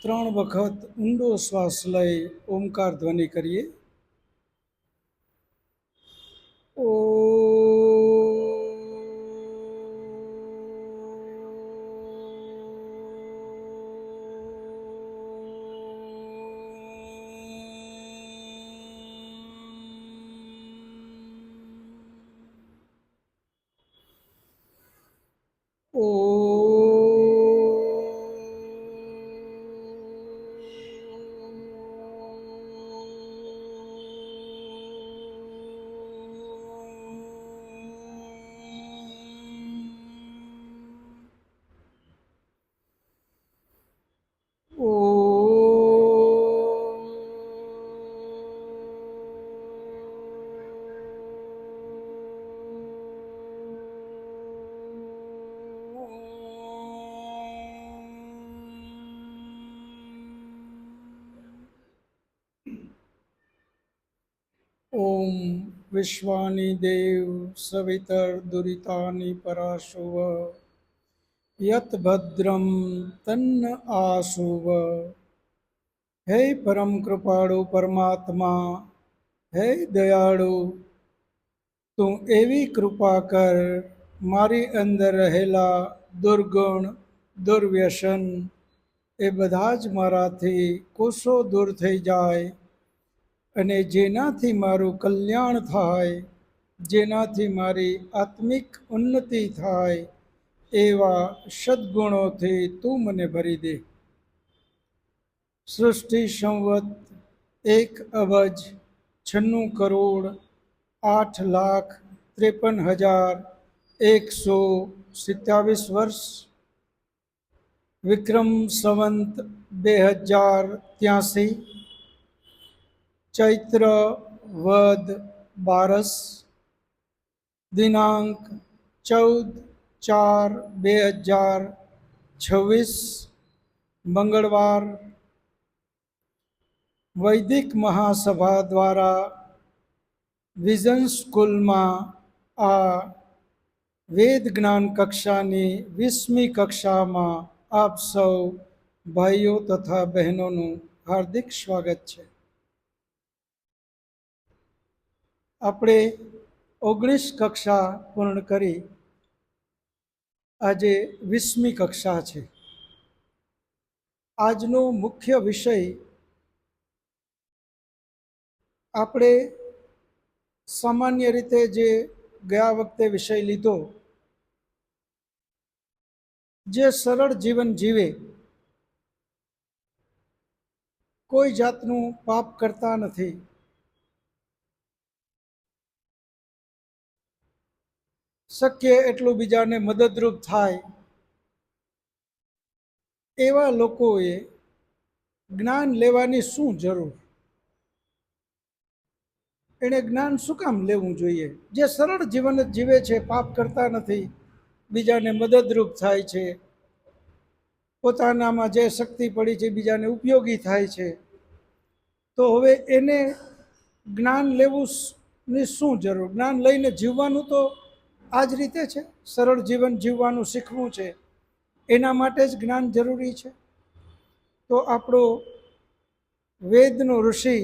3 વખત ઊંડો શ્વાસ લઈ ઓમકાર ધ્વનિ કરીએ. ઓમ વિશ્વાની દેવ સવિતર્દુરિતાની પરાશુવ યત ભદ્રમ તન્ન આશુવ. હે પરમ કૃપાળુ પરમાત્મા, હે દયાળુ, તું એવી કૃપા કર મારી અંદર રહેલા દુર્ગુણ દુર્વ્યસન એ બધા જ મારાથી કોસો દૂર થઈ જાય અને જેનાથી મારું કલ્યાણ થાય, જેનાથી મારી આત્મિક ઉન્નતિ થાય એવા સદ્ગુણોથી તું મને ભરી દે. સૃષ્ટિ સંવત 1,96,53,127 વર્ષ, વિક્રમ સંવત 2083, ચૈત્ર વદ બારસ, દિનાંક 14/4/2026, મંગળવાર. વૈદિક મહાસભા દ્વારા વિઝન સ્કૂલમાં આ વેદ જ્ઞાન કક્ષાની 20મી કક્ષામાં આપ સૌ ભાઈઓ તથા બહેનોનું હાર્દિક સ્વાગત છે. આપણે 19 કક્ષા પૂર્ણ કરી, આજે 20મી કક્ષા છે. આજનો મુખ્ય વિષય આપણે સામાન્ય રીતે જે ગયા વખતે વિષય લીધો, જે સરળ જીવન જીવે, કોઈ જાતનું પાપ કરતા નથી, શક્ય એટલું બીજાને મદદરૂપ થાય એવા લોકોએ જ્ઞાન લેવાની શું જરૂર? એણે જ્ઞાન શું કામ લેવું જોઈએ? જે સરળ જીવન જ જીવે છે, પાપ કરતા નથી, બીજાને મદદરૂપ થાય છે, પોતાનામાં જે શક્તિ પડી છે બીજાને ઉપયોગી થાય છે, તો હવે એને જ્ઞાન લેવું ની શું જરૂર? જ્ઞાન લઈને જીવવાનું તો આ જ રીતે છે, સરળ જીવન જીવવાનું શીખવું છે, એના માટે જ જ્ઞાન જરૂરી છે. તો આપણો વેદનો ઋષિ,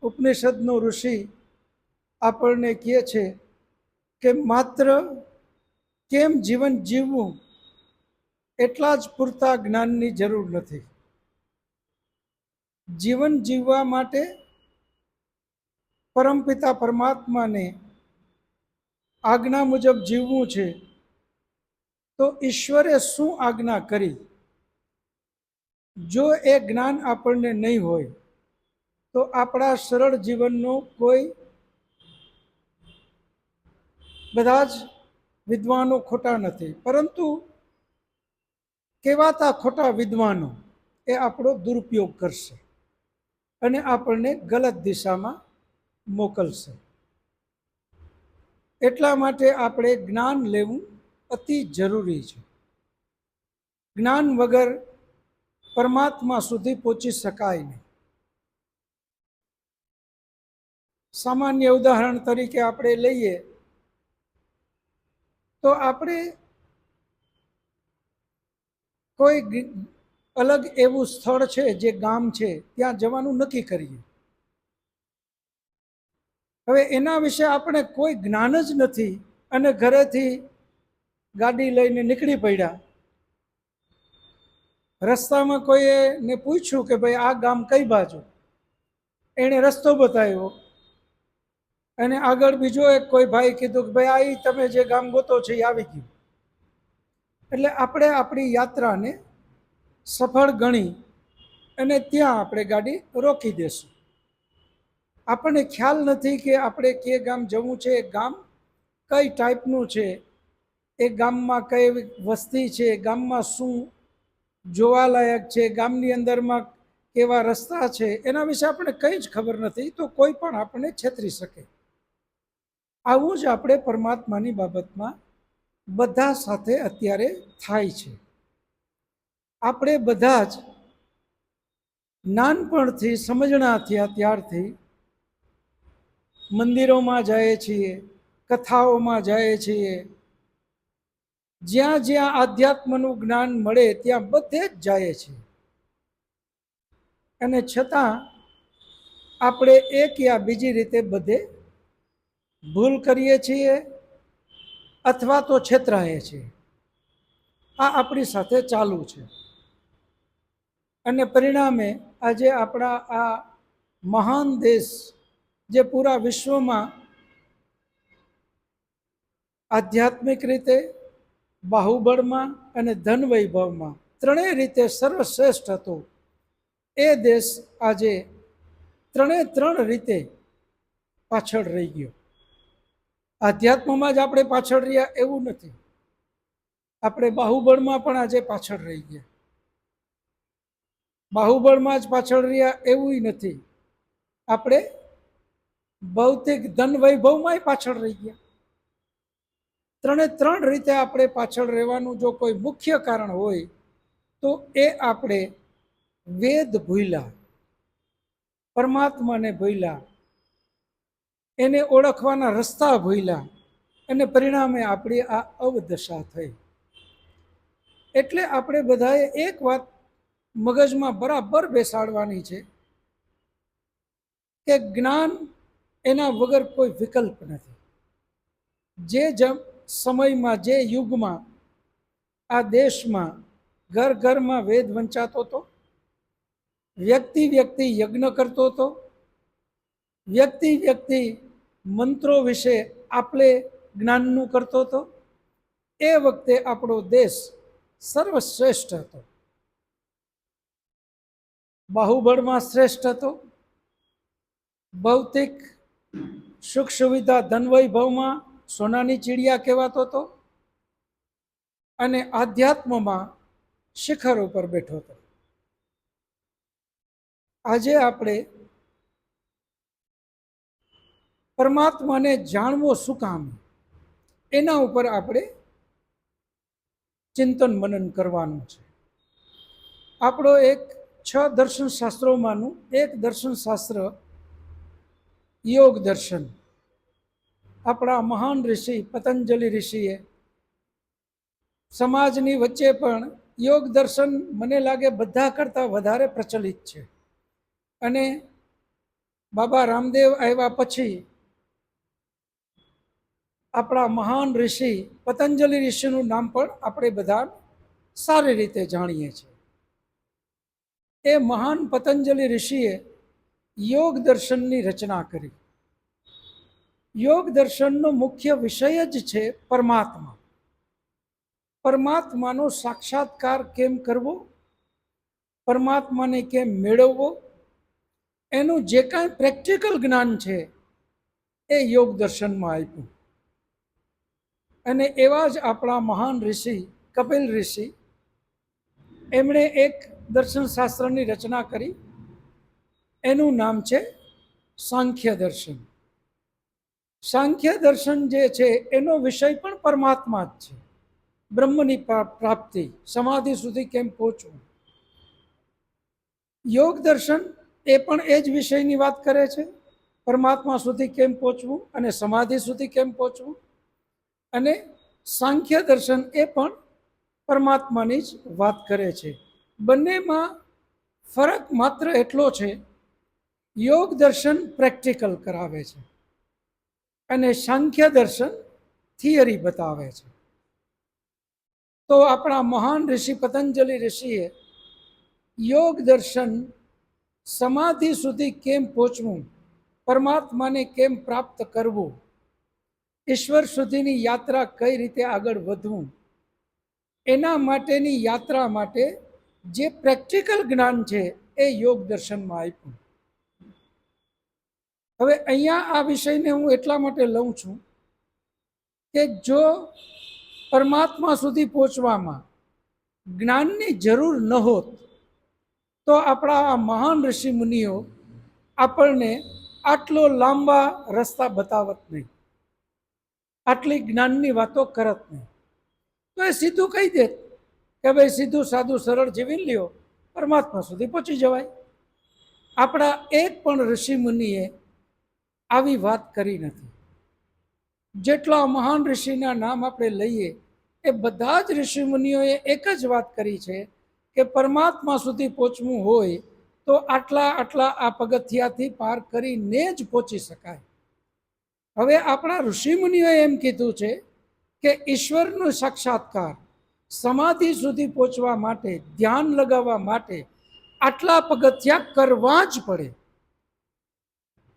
ઉપનિષદનો ઋષિ આપણને કહે છે કે માત્ર કેમ જીવન જીવવું એટલા જ પૂરતા જ્ઞાનની જરૂર નથી. જીવન જીવવા માટે પરમપિતા પરમાત્માને આજ્ઞા મુજબ જીવવું છે, તો ઈશ્વરે શું આજ્ઞા કરી? જો એ જ્ઞાન આપણને નહીં હોય તો આપણા સરળ જીવનનો કોઈ, બધા જ વિદ્વાનો ખોટા નથી, પરંતુ કહેવાતા ખોટા વિદ્વાનો એ આપણો દુરુપયોગ કરશે અને આપણને ગલત દિશામાં મોકલશે. એટલા માટે આપણે જ્ઞાન લેવું અતિ જરૂરી છે. જ્ઞાન વગર પરમાત્મા સુધી પહોંચી શકાય નહીં. સામાન્ય ઉદાહરણ તરીકે આપણે લઈએ તો આપણે કોઈ અલગ એવું સ્થળ છે જે ગામ છે ત્યાં જવાનું નક્કી કરીએ. હવે એના વિશે આપણે કોઈ જ્ઞાન જ નથી અને ઘરેથી ગાડી લઈને નીકળી પડ્યા. રસ્તામાં કોઈએ ને પૂછ્યું કે ભાઈ આ ગામ કઈ બાજુ, એણે રસ્તો બતાવ્યો અને આગળ બીજો એક કોઈ ભાઈ કીધું કે ભાઈ આ તમે જે ગામ ગોતો છો એ આવી ગયું. એટલે આપણે આપણી યાત્રાને સફળ ગણી અને ત્યાં આપણે ગાડી રોકી દેશું. આપણને ખ્યાલ નથી કે આપણે કે ગામ જવું છે, એ ગામ કઈ ટાઈપનું છે, એ ગામમાં કઈ વસ્તી છે, ગામમાં શું જોવાલાયક છે, ગામની અંદરમાં કેવા રસ્તા છે, એના વિશે આપણે કંઈ જ ખબર નથી. તો કોઈ પણ આપણને છેતરી શકે. આવું જ આપણે પરમાત્માની બાબતમાં બધા સાથે અત્યારે થાય છે. આપણે બધા જ નાનપણથી સમજણા થયા ત્યારથી મંદિરોમાં જાય છીએ, કથાઓમાં જાય છીએ, જ્યાં જ્યાં આધ્યાત્મનું જ્ઞાન મળે ત્યાં બધે જ જાય છે. અને છતાં આપણે એક યા બીજી રીતે બધે ભૂલ કરીએ છીએ અથવા તો છેતરાઈએ છીએ. આ આપણી સાથે ચાલુ છે. અને પરિણામે આજે આપણા આ મહાન દેશ જે પૂરા વિશ્વમાં આધ્યાત્મિક રીતે, બાહુબળમાં અને ધન વૈભવમાં ત્રણેય રીતે સર્વશ્રેષ્ઠ હતો, એ દેશ આજે ત્રણ રીતે પાછળ રહી ગયો. આધ્યાત્મમાં જ આપણે પાછળ રહ્યા એવું નથી, આપણે બાહુબળમાં પણ આજે પાછળ રહી ગયા. બાહુબળમાં જ પાછળ રહ્યા એવું નથી, આપણે ભૌતિક ધન વૈભવમાંય પાછળ રહી ગયા. ત્રણ રીતે આપણે પાછળ રહેવાનું જો કોઈ મુખ્ય કારણ હોય તો એ આપણે વેદ ભૂલ્યા, પરમાત્માને ભૂલ્યા, એને ઓળખવાના રસ્તા ભૂલ્યા અને પરિણામે આપણી આ અવદશા થઈ. એટલે આપણે બધાએ એક વાત મગજમાં બરાબર બેસાડવાની છે કે જ્ઞાન એના વગર કોઈ વિકલ્પ નથી. જે સમયમાં, જે યુગમાં આ દેશમાં ઘર ઘરમાં વેદ વંચાતો હતો, વ્યક્તિ વ્યક્તિ યજ્ઞ કરતો હતો, વ્યક્તિ વ્યક્તિ મંત્રો વિશે આપલે જ્ઞાનનું કરતો હતો, એ વખતે આપણો દેશ સર્વશ્રેષ્ઠ હતો. બાહુબળમાં શ્રેષ્ઠ હતો, ભૌતિક સુખ સુવિધા ધન વૈભવમાં સોનાની ચીડિયા કહેવાતો હતો અને આધ્યાત્મમાં શિખર ઉપર બેઠો હતો. આજે આપણે પરમાત્માને જાણવો શું કામ, એના ઉપર આપણે ચિંતન મનન કરવાનું છે. આપણો એક 6 દર્શન શાસ્ત્રોમાંનું એક દર્શન શાસ્ત્ર યોગ દર્શન, આપણા મહાન ઋષિ પતંજલિ ઋષિએ સમાજની વચ્ચે પણ યોગ દર્શન મને લાગે બધા કરતાં વધારે પ્રચલિત છે. અને બાબા રામદેવ આવ્યા પછી આપણા મહાન ઋષિ પતંજલિ ઋષિનું નામ પણ આપણે બધા સારી રીતે જાણીએ છીએ. એ મહાન પતંજલિ ઋષિએ યોગ દર્શનની રચના કરી. યોગ દર્શનનો મુખ્ય વિષય જ છે પરમાત્મા. પરમાત્માનો સાક્ષાત્કાર કેમ કરવો, પરમાત્માને કેમ મેળવવો, એનું જે કાંઈ પ્રેક્ટિકલ જ્ઞાન છે એ યોગ દર્શનમાં આપ્યું. અને એવા જ આપણા મહાન ઋષિ કપિલ ઋષિ, એમણે એક દર્શન શાસ્ત્રની રચના કરી, એનું નામ છે સાંખ્ય દર્શન. સાંખ્ય દર્શન જે છે એનો વિષય પણ પરમાત્મા જ છે. બ્રહ્મની પ્રાપ્તિ, સમાધિ સુધી કેમ પહોંચવું. યોગ દર્શન એ પણ એ જ વિષયની વાત કરે છે, પરમાત્મા સુધી કેમ પહોંચવું અને સમાધિ સુધી કેમ પહોંચવું. અને સાંખ્ય દર્શન એ પણ પરમાત્માની જ વાત કરે છે. બંનેમાં ફરક માત્ર એટલો છે, યોગ દર્શન પ્રેક્ટિકલ કરાવે છે અને સાંખ્ય દર્શન થિયરી બતાવે છે. તો આપણા મહાન ઋષિ પતંજલિ ઋષિએ યોગ દર્શન સમાધિ સુધી કેમ પહોંચવું, પરમાત્માને કેમ પ્રાપ્ત કરવું, ઈશ્વર સુધીની યાત્રા કઈ રીતે આગળ વધવું, એના માટેની યાત્રા માટે જે પ્રેક્ટિકલ જ્ઞાન છે એ યોગ દર્શનમાં આપ્યું. હવે અહીંયા આ વિષયને હું એટલા માટે લઉં છું કે જો પરમાત્મા સુધી પહોંચવામાં જ્ઞાનની જરૂર ન હોત તો આપણા આ મહાન ઋષિ મુનિઓ આપણને આટલો લાંબા રસ્તા બતાવત નહીં, આટલી જ્ઞાનની વાતો કરત નહીં. તો એ સીધું કહી દેત કે ભાઈ સીધું સાદું સરળ જીવી લ્યો, પરમાત્મા સુધી પહોંચી જવાય. આપણા એક પણ ઋષિ મુનિએ આવી વાત કરી નથી. જેટલા મહાન ઋષિના નામ આપણે લઈએ એ બધા જ ઋષિ મુનિઓએ એક જ વાત કરી છે કે પરમાત્મા સુધી પહોંચવું હોય તો આટલા આટલા આ પગથિયાથી પાર કરીને જ પહોંચી શકાય. હવે આપણા ઋષિ મુનિઓએ એમ કીધું છે કે ઈશ્વરનો સાક્ષાત્કાર સમાધિ સુધી પહોંચવા માટે, ધ્યાન લગાવવા માટે આટલા પગથિયા કરવા જ પડે.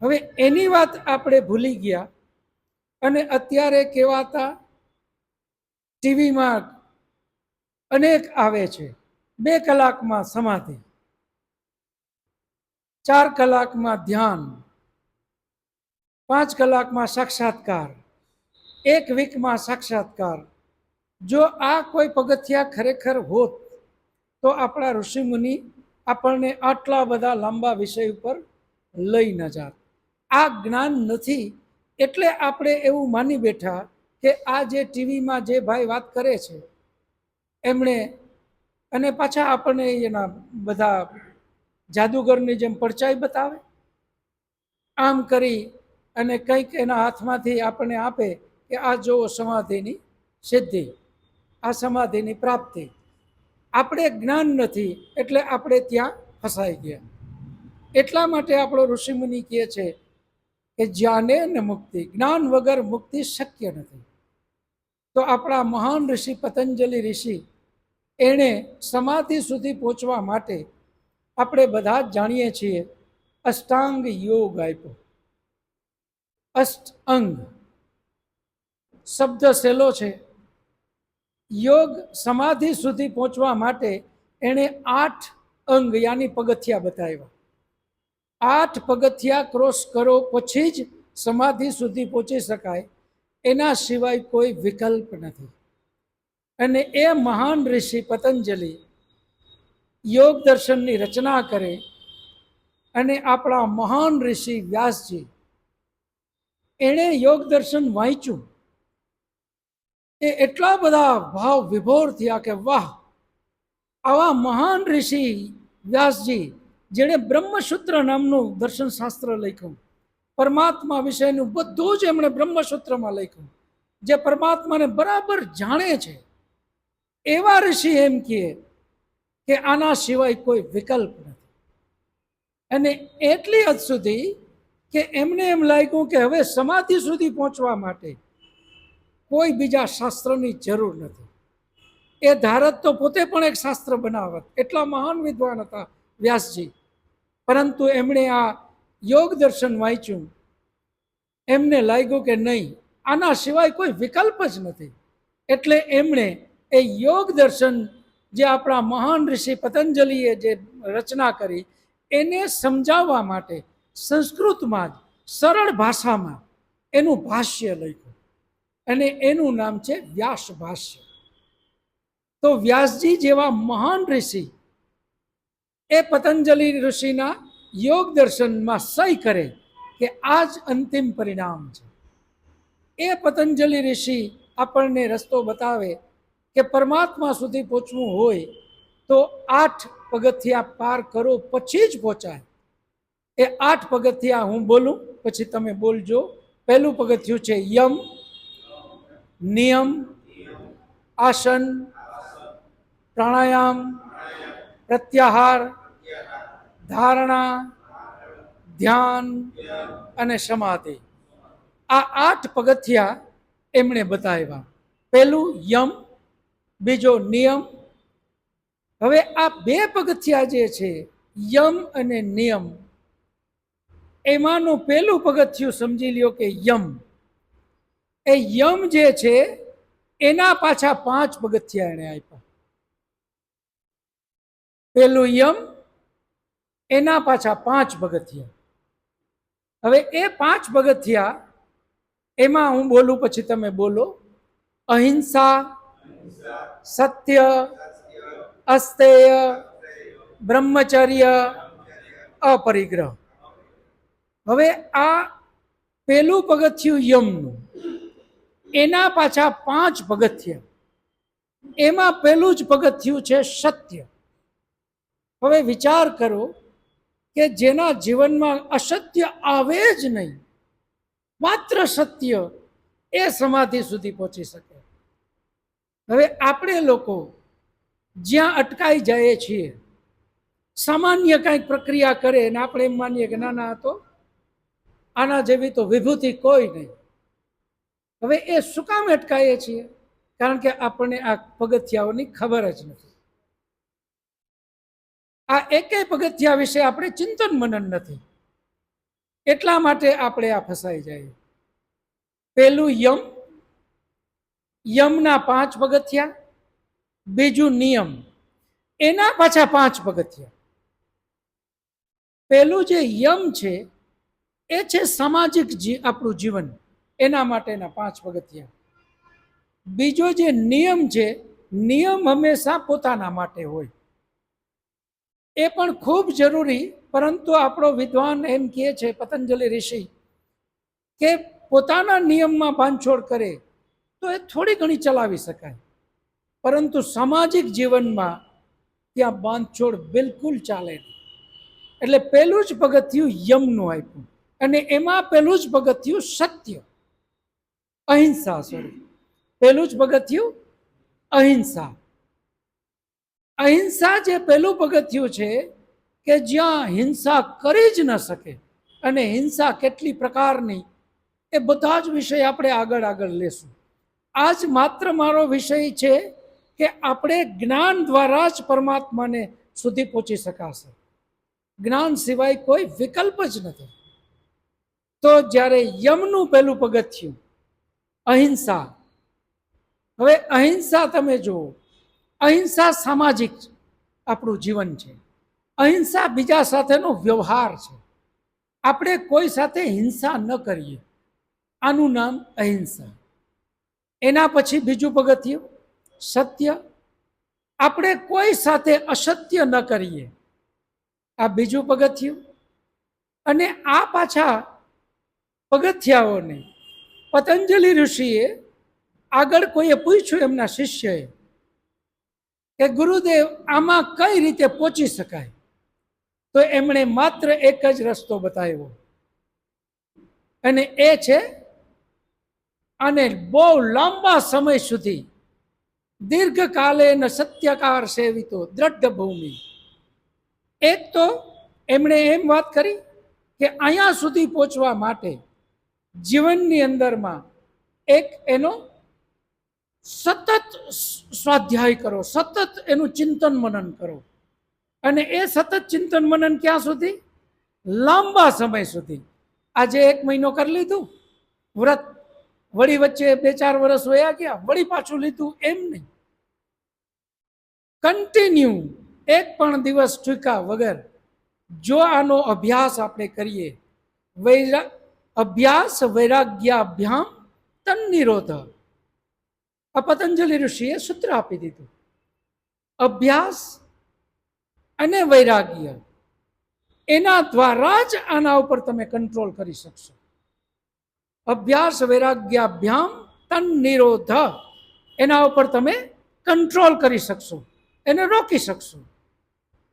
હવે એની વાત આપણે ભૂલી ગયા અને અત્યારે કહેવાતા ટીવીમાં અનેક આવે છે, 2 કલાકમાં સમાધિ, 4 કલાકમાં ધ્યાન, 5 કલાકમાં સાક્ષાત્કાર, 1 વીકમાં સાક્ષાત્કાર. જો આ કોઈ પગથિયા ખરેખર હોત તો આપણા ઋષિમુનિ આપણને આટલા બધા લાંબા વિષય ઉપર લઈ ન જાત. આ જ્ઞાન નથી એટલે આપણે એવું માની બેઠા કે આ જે ટીવીમાં જે ભાઈ વાત કરે છે એમણે, અને પાછા આપણને એના બધા જાદુગરની જેમ પડચાઈ બતાવે, આમ કરી અને કંઈક એના હાથમાંથી આપણને આપે કે આ જોવો સમાધિની સિદ્ધિ, આ સમાધિની પ્રાપ્તિ. આપણે જ્ઞાન નથી એટલે આપણે ત્યાં ફસાઈ ગયા. એટલા માટે આપણો ઋષિમુનિ કહે છે કે જ્ઞાને ને મુક્તિ, જ્ઞાન વગર મુક્તિ શક્ય નથી. તો આપણા મહાન ઋષિ પતંજલિ ઋષિ એણે સમાધિ સુધી પહોંચવા માટે આપણે બધા જ જાણીએ છીએ અષ્ટાંગ યોગ આપ્યો. અષ્ટ અંગ શબ્દ સહેલો છે. યોગ સમાધિ સુધી પહોંચવા માટે એણે 8 અંગ યાની પગથિયા બતાવ્યા. 8 પગથિયા ક્રોસ કરો પછી જ સમાધિ સુધી પહોંચી શકાય, એના સિવાય કોઈ વિકલ્પ નથી. અને એ મહાન ઋષિ પતંજલિ યોગ દર્શનની રચના કરે અને આપણા મહાન ઋષિ વ્યાસજી એણે યોગ દર્શન વાંચ્યું. એ એટલા બધા ભાવ વિભોર થયા કે વાહ, આવા મહાન ઋષિ વ્યાસજી જેણે બ્રહ્મસૂત્ર નામનું દર્શન શાસ્ત્ર લખ્યું, પરમાત્મા વિશેનું બધું જ એમણે બ્રહ્મસૂત્રમાં લખ્યું, જે પરમાત્માને બરાબર જાણે છે. એવા ઋષિ એમ કહે કે આના સિવાય કોઈ વિકલ્પ નથી. અને એટલી હદ સુધી કે એમને એમ લાગ્યું કે હવે સમાધિ સુધી પહોંચવા માટે કોઈ બીજા શાસ્ત્રની જરૂર નથી. એ ધારત તો પોતે પણ એક શાસ્ત્ર બનાવત, એટલા મહાન વિદ્વાન હતા વ્યાસજી. પરંતુ એમણે આ યોગ દર્શન વાંચ્યું, એમને લાગ્યું કે નહીં, આના સિવાય કોઈ વિકલ્પ જ નથી. એટલે એમણે એ યોગ દર્શન જે આપણા મહાન ઋષિ પતંજલિએ જે રચના કરી એને સમજાવવા માટે સંસ્કૃતમાં જ સરળ ભાષામાં એનું ભાષ્ય લખ્યું અને એનું નામ છે વ્યાસ ભાષ્ય. તો વ્યાસજી જેવા મહાન ઋષિ એ પતંજલિ ઋષિના યોગ દર્શનમાં સહી કરે કે આ જ અંતિમ પરિણામ છે. એ પતંજલિ ઋષિ આપણને રસ્તો બતાવે કે પરમાત્મા સુધી પહોંચવું હોય તો 8 પગથિયા પાર કરો પછી જ પહોંચાય. એ 8 પગથિયા હું બોલું પછી તમે બોલજો. પહેલું પગથિયું છે યમ, નિયમ, આસન, પ્રાણાયામ, પ્રત્યાહાર, ધારણા, ધ્યાન અને સમાધિ. આ 8 પગથિયા એમણે બતાવ્યા. પહેલું યમ, બીજો નિયમ. હવે આ 2 પગથિયા જે છે, યમ અને નિયમ, એમાંનું પહેલું પગથિયું સમજી લ્યો કે યમ. એ યમ જે છે એના પાછા 5 પગથિયા એણે આપ્યા. પહેલું યમ, એના પાછા 5 પગથિયા. હવે એ 5 પગથિયા, એમાં હું બોલું પછી તમે બોલો. અહિંસા, સત્ય, અસ્તેય, બ્રહ્મચર્ય, અપરિગ્રહ. હવે આ પહેલું પગથિયું યમનું, એના પાછા 5 પગથિયા. એમાં પહેલું જ પગથિયું છે સત્ય. હવે વિચાર કરો કે જેના જીવનમાં અસત્ય આવે જ નહીં, માત્ર સત્ય, એ સમાધિ સુધી પહોંચી શકે. હવે આપણે લોકો જ્યાં અટકાઈ જઈએ છીએ, સામાન્ય કંઈક પ્રક્રિયા કરે ને આપણે એમ માનીએ કે ના ના, તો આના જેવી તો વિભૂતિ કોઈ નહીં. હવે એ શું કામ અટકાઈએ છીએ? કારણ કે આપણને આ પગથિયાઓની ખબર જ નથી. આ એકેય પગથિયા વિશે આપણે ચિંતન મનન નથી. એટલા માટે આપણે આ ફસાઈ જઈએ. પહેલું યમ, યમના 5 પગથિયા. બીજું નિયમ, એના પાછા 5 પગથિયા. પહેલું જે યમ છે એ છે સામાજિક આપણું જીવન, એના માટેના 5 પગથિયા. બીજો જે નિયમ છે, નિયમ હંમેશા પોતાના માટે હોય, એ પણ ખૂબ જરૂરી. પરંતુ આપણો વિદ્વાન એમ કહે છે, પતંજલિ ઋષિ, કે પોતાના નિયમમાં બાંધછોડ કરે તો એ થોડી ઘણી ચલાવી શકાય, પરંતુ સામાજિક જીવનમાં ત્યાં બાંધછોડ બિલકુલ ચાલે નહીં. એટલે પહેલું જ પગથિયું યમનું આપ્યું, અને એમાં પહેલું જ પગથિયું સત્ય, અહિંસા. પહેલું જ પગથિયું અહિંસા. અહિંસા જે પહેલું પગથિયું છે, કે જ્યાં હિંસા કરી જ ન શકે. અને હિંસા કેટલી પ્રકારની, એ બધા જ વિષય આપણે આગળ લેશું. આજ માત્ર મારો વિષય છે કે આપણે જ્ઞાન દ્વારા જ પરમાત્માને સુધી પહોંચી શકાશે. જ્ઞાન સિવાય કોઈ વિકલ્પ જ નથી. તો જ્યારે યમનું પહેલું પગથિયું અહિંસા. હવે અહિંસા તમે જુઓ, અહિંસા સામાજિક આપણું જીવન છે. અહિંસા બીજા સાથેનો વ્યવહાર છે. આપણે કોઈ સાથે હિંસા ન કરીએ, આનું નામ અહિંસા. એના પછી બીજું પગથિયું સત્ય. આપણે કોઈ સાથે અસત્ય ન કરીએ, આ બીજું પગથિયું. અને આ પાછા પગથિયાઓને પતંજલિ ઋષિએ આગળ કોઈએ પૂછ્યું એમના શિષ્યએ કે ગુરુદેવ, આમાં કઈ રીતે પહોંચી શકાય? તો એમણે માત્ર એક જ રસ્તો બતાવ્યો, અને એ છે, અને બહુ લાંબા સમય સુધી દીર્ઘકાલે ન સત્યકાર સેવિતો દ્રઢ ભૂમિ. એક તો એમણે એમ વાત કરી કે અહીંયા સુધી પહોંચવા માટે જીવનની અંદરમાં એક એનો સતત સ્વાધ્યાય કરો, સતત એનું ચિંતન મનન કરો. અને એ સતત ચિંતન મનન ક્યાં સુધી? લાંબા સમય સુધી. આજે 1 મહિનો કરી લીધું વ્રત, વળી વચ્ચે 2-4 વર્ષ વયા ગયા, વળી પાછું લીધું, એમ નહીં. કન્ટિન્યુ, એક પણ દિવસ ચૂક્યા વગર જો આનો અભ્યાસ આપણે કરીએ, અભ્યાસ વૈરાગ્યાભ્યામ તન્નિરોધ. આ પતંજલિ ઋષિએ સૂત્ર આપી દીધું. અભ્યાસ અને વૈરાગ્ય, એના દ્વારા જ આના ઉપર તમે કંટ્રોલ કરી શકશો. અભ્યાસ વૈરાગ્યાભ્યામ તન્નિરોધ, એના ઉપર તમે કંટ્રોલ કરી શકશો, એને રોકી શકશો.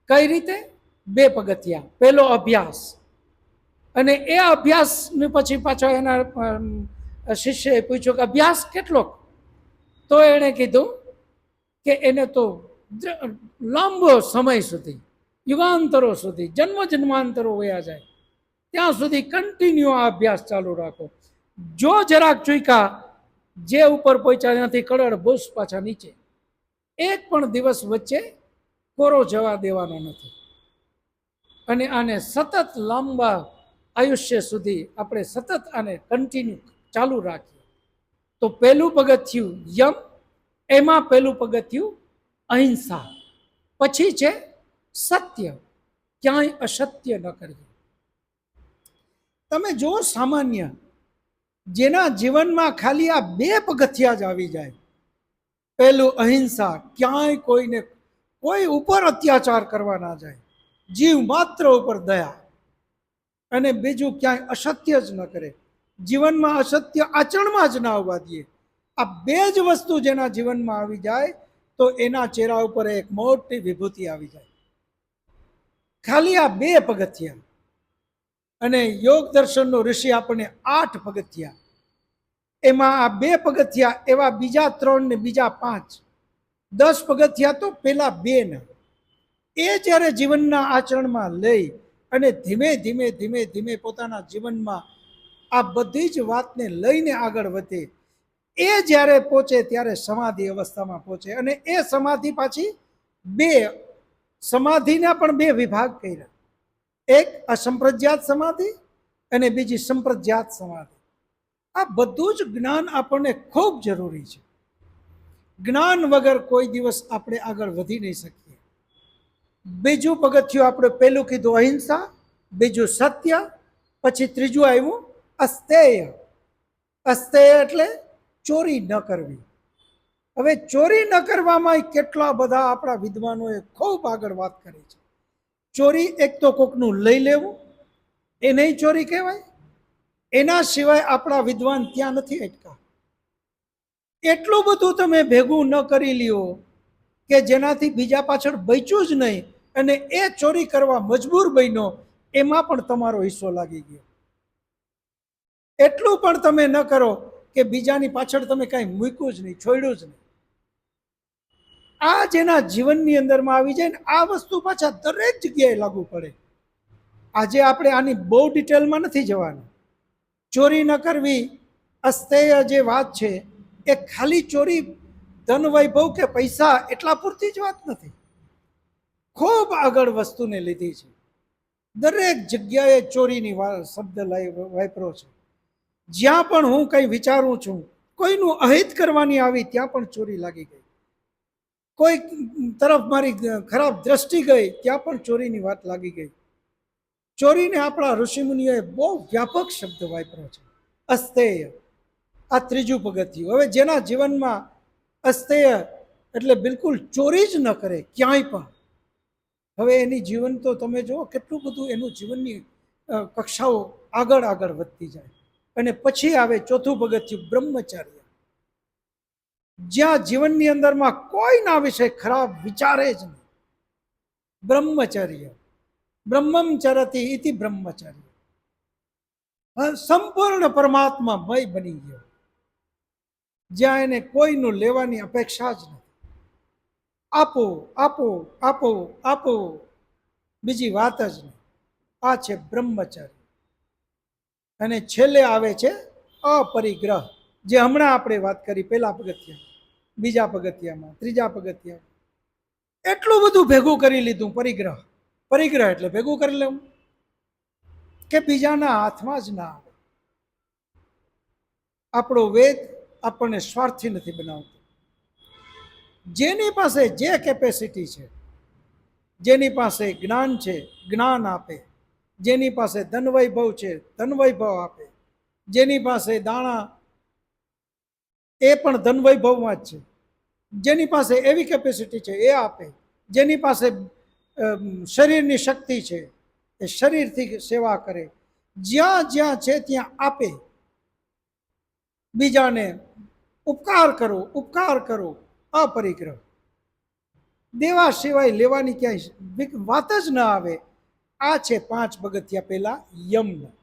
કઈ રીતે? 2 પગથિયા. પહેલો અભ્યાસ, અને એ અભ્યાસને પછી પાછો એના શિષ્યએ પૂછ્યું કે અભ્યાસ કેટલો? તો એણે કીધું કે એને તો લાંબો સમય સુધી, યુગાંતરો સુધી, જન્મ જન્માંતરો વયા જાય ત્યાં સુધી કન્ટિન્યુ આ અભ્યાસ ચાલુ રાખો. જો જરાક ચૂક્યા, જે ઉપર પહોંચ્યા નથી કડડ ભૂસ પાછા નીચે. એક પણ દિવસ વચ્ચે કોરો જવા દેવાનો નથી. અને આને સતત લાંબા આયુષ્ય સુધી આપણે સતત આને કન્ટિન્યુ ચાલુ રાખીએ તો પહેલું પગથિયું યમ, એમાં પહેલું પગથિયું અહિંસા, પછી છે સત્ય, ક્યાંય અસત્ય ન કરીએ. તમે જો સામાન્ય જેના જીવનમાં ખાલી આ બે પગથિયા જ આવી જાય, પહેલું અહિંસા, ક્યાંય કોઈને કોઈ ઉપર અત્યાચાર કરવા ના જાય, જીવ માત્ર ઉપર દયા, અને બીજું ક્યાંય અસત્ય જ ન કરે, જીવનમાં અસત્ય આચરણમાં જ ના આવવા દે. આ બે જ વસ્તુ જેના જીવનમાં આવી જાય તો એના ચહેરા ઉપર એક મોટી વિભૂતિ આવી જાય. ખાલી આ બે પગથિયા. અને યોગ દર્શનનો ઋષિ આપણને 8 પગથિયા, એમાં આ બે પગથિયા, એવા બીજા 3 ને બીજા 5, 10 પગથિયા તો પેલા 2 ના. એ જ્યારે જીવનના આચરણમાં લઈ અને ધીમે ધીમે ધીમે ધીમે પોતાના જીવનમાં આ બધી જ વાતને લઈને આગળ વધે, એ જ્યારે પહોંચે ત્યારે સમાધિ અવસ્થામાં પહોંચે. અને એ સમાધિ પાછી બે, સમાધિના પણ 2 વિભાગ કર્યા, એક અસંપ્રજ્ઞાત સમાધિ અને બીજી સંપ્રજ્ઞાત સમાધિ. આ બધું જ જ્ઞાન આપણને ખૂબ જરૂરી છે. જ્ઞાન વગર કોઈ દિવસ આપણે આગળ વધી નહીં શકીએ. બીજું પગથિયું આપણે પહેલું કીધું અહિંસા, બીજું સત્ય, પછી ત્રીજું આવ્યું અસ્તેય. અસ્તેય એટલે ચોરી ન કરવી. હવે ચોરી ન કરવામાં કેટલા બધા આપણા વિદ્વાનોએ ખૂબ આગળ વાત કરી છે. ચોરી એક તો કોકનું લઈ લેવું, એ નહીં ચોરી કહેવાય. એના સિવાય આપણા વિદ્વાન ત્યાં નથી અટકા. એટલું બધું તમે ભેગું ન કરી લ્યો કે જેનાથી બીજા પાછળ બચ્યું જ નહીં અને એ ચોરી કરવા મજબૂર બન્યો, એમાં પણ તમારો હિસ્સો લાગી ગયો. એટલું પણ તમે ન કરો કે બીજાની પાછળ તમે કાંઈ મૂક્યું જ નહીં, છોડ્યું જ નહીં. આ જેના જીવનની અંદરમાં આવી જાય ને, આ વસ્તુ પાછા દરેક જગ્યાએ લાગુ પડે. આજે આપણે આની બહુ ડિટેલમાં નથી જવાનું. ચોરી ન કરવી, અસ્તેય જે વાત છે એ ખાલી ચોરી ધન વૈભવ કે પૈસા એટલા પૂરતી જ વાત નથી. ખૂબ આગળ વસ્તુને લીધી છે. દરેક જગ્યાએ ચોરીની શબ્દ વાપરો છે. જ્યાં પણ હું કંઈ વિચારું છું, કોઈનું અહિત કરવાની આવી ત્યાં પણ ચોરી લાગી ગઈ. કોઈ તરફ મારી ખરાબ દ્રષ્ટિ ગઈ ત્યાં પણ ચોરીની વાત લાગી ગઈ. ચોરીને આપણા ઋષિમુનિઓએ બહુ વ્યાપક શબ્દ વાપર્યો છે. અસ્તેય, આ ત્રીજું પગથિયું. હવે જેના જીવનમાં અસ્તેય એટલે બિલકુલ ચોરી જ ન કરે ક્યાંય પણ, હવે એની જીવન તો તમે જુઓ કેટલું બધું એનું જીવનની કક્ષાઓ આગળ આગળ વધતી જાય. અને પછી આવે ચોથું પગથિયું બ્રહ્મચર્ય, જ્યાં જીવનની અંદરમાં કોઈના વિશે ખરાબ વિચારે જ નહીં. બ્રહ્મચર્ય, બ્રહ્મમ ચરતી ઇતિ બ્રહ્મચર્ય. સંપૂર્ણ પરમાત્મામય બની ગયો, જ્યાં એને કોઈનું લેવાની અપેક્ષા જ નથી. આપો આપો આપો આપો, બીજી વાત જ નહીં. આ છે બ્રહ્મચર્ય. અને છેલ્લે આવે છે અપરિગ્રહ, જે હમણાં આપણે વાત કરી પહેલા પગથિયા, બીજા પગથિયામાં, ત્રીજા પગથિયામાં. એટલું બધું ભેગું કરી લીધું. પરિગ્રહ, પરિગ્રહ એટલે ભેગું કરી લેવું કે બીજાના હાથમાં જ ના આવે. આપણો વેદ આપણને સ્વાર્થી નથી બનાવતો. જેની પાસે જે કેપેસિટી છે, જેની પાસે જ્ઞાન છે જ્ઞાન આપે, જેની પાસે ધન વૈભવ છે ધન વૈભવ આપે, જેની પાસે દાણા એ પણ ધન વૈભવમાં જ છે, જેની પાસે એવી કેપેસિટી છે એ આપે, જેની પાસે શરીરની શક્તિ છે એ શરીરથી સેવા કરે, જ્યાં જ્યાં છે ત્યાં આપે. બીજાને ઉપકાર કરો, ઉપકાર કરો. અપરિગ્રહ, દેવા સિવાય લેવાની ક્યાંય વાત જ ન આવે. આ છે 5 પગથિયા પહેલા યમના.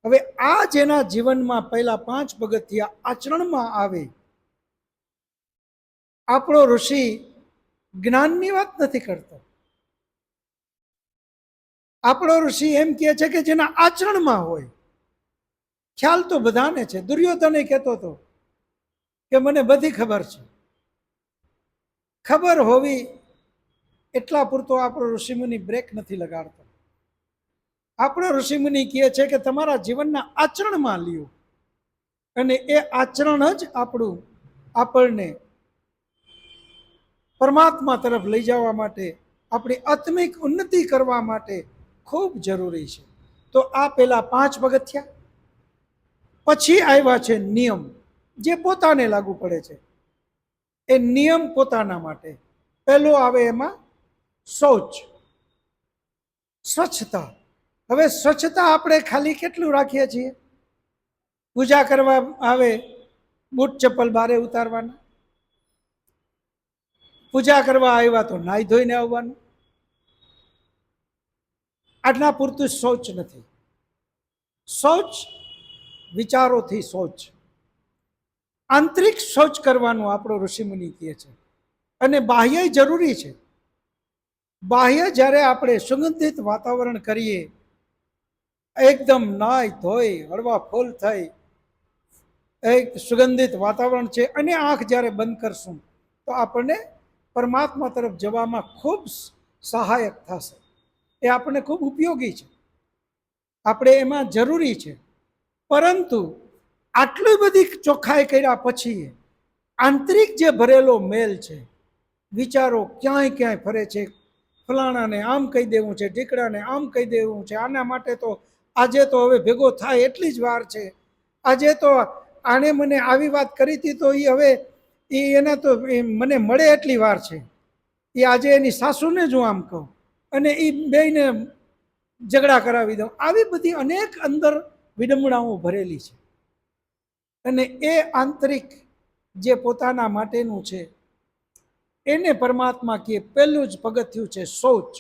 હવે આ જેના જીવનમાં પહેલા 5 પગથિયા આચરણમાં આવે, આપણો ઋષિ જ્ઞાનની વાત નથી કરતો. આપણો ઋષિ એમ કહે છે કે જેના આચરણમાં હોય. ખ્યાલ તો બધાને છે. દુર્યોધને કહેતો હતો કે મને બધી ખબર છે. ખબર હોવી એટલા પૂરતો આપણો ઋષિમુનિ બ્રેક નથી લગાડતો. આપણો ઋષિમુનિ કહે છે કે તમારા જીવનના આચરણમાં લ્યો, અને એ આચરણ જ આપણને પરમાત્મા તરફ લઈ જવા માટે, આપણી આત્મિક ઉન્નતિ કરવા માટે ખૂબ જરૂરી છે. તો આ પેલા 5 પગથિયા. પછી આવ્યા છે નિયમ, જે પોતાને લાગુ પડે છે. એ નિયમ પોતાના માટે. પહેલો આવે એમાં શૌચ, સ્વચ્છતા. હવે સ્વચ્છતા આપણે ખાલી કેટલું રાખીએ છીએ? પૂજા કરવા આવે, બૂટ ચપ્પલ બારે ઉતારવાના. પૂજા કરવા આવ્યા તો નાહી ધોઈને આવવાનું. આટલા પૂરતું શૌચ નથી. શૌચ વિચારોથી શૌચ. આંતરિક શૌચ કરવાનું આપણો ઋષિમુનિ કહે છે. અને બાહ્ય જરૂરી છે. બાહ્ય જ્યારે આપણે સુગંધિત વાતાવરણ કરીએ, એકદમ નાય ધોઈ હળવા ફૂલ થઈ એક સુગંધિત વાતાવરણ છે, અને આંખ જ્યારે બંધ કરશું તો આપણને પરમાત્મા તરફ જવામાં ખૂબ સહાયક થશે. એ આપણને ખૂબ ઉપયોગી છે. આપણે એમાં જરૂરી છે. પરંતુ આટલી બધી ચોખ્ખાઈ કર્યા પછી આંતરિક જે ભરેલો મેલ છે, વિચારો ક્યાંય ક્યાંય ફરે છે. ફલાણાને આમ કહી દેવું છે, ઢીકડાને આમ કહી દેવું છે, આના માટે તો આજે તો હવે ભેગો થાય એટલી જ વાર છે. આજે તો આણે મને આવી વાત કરી હતી તો એ હવે એના તો મને મળે એટલી વાર છે. એ આજે એની સાસુને જ હું આમ કહું અને એ બેયને ઝઘડા કરાવી દઉં. આવી બધી અનેક અંદર વિડંબણાઓ ભરેલી છે. અને એ આંતરિક જે પોતાના માટેનું છે, એને પરમાત્મા કહે પહેલું જ પગથિયું છે શૌચ.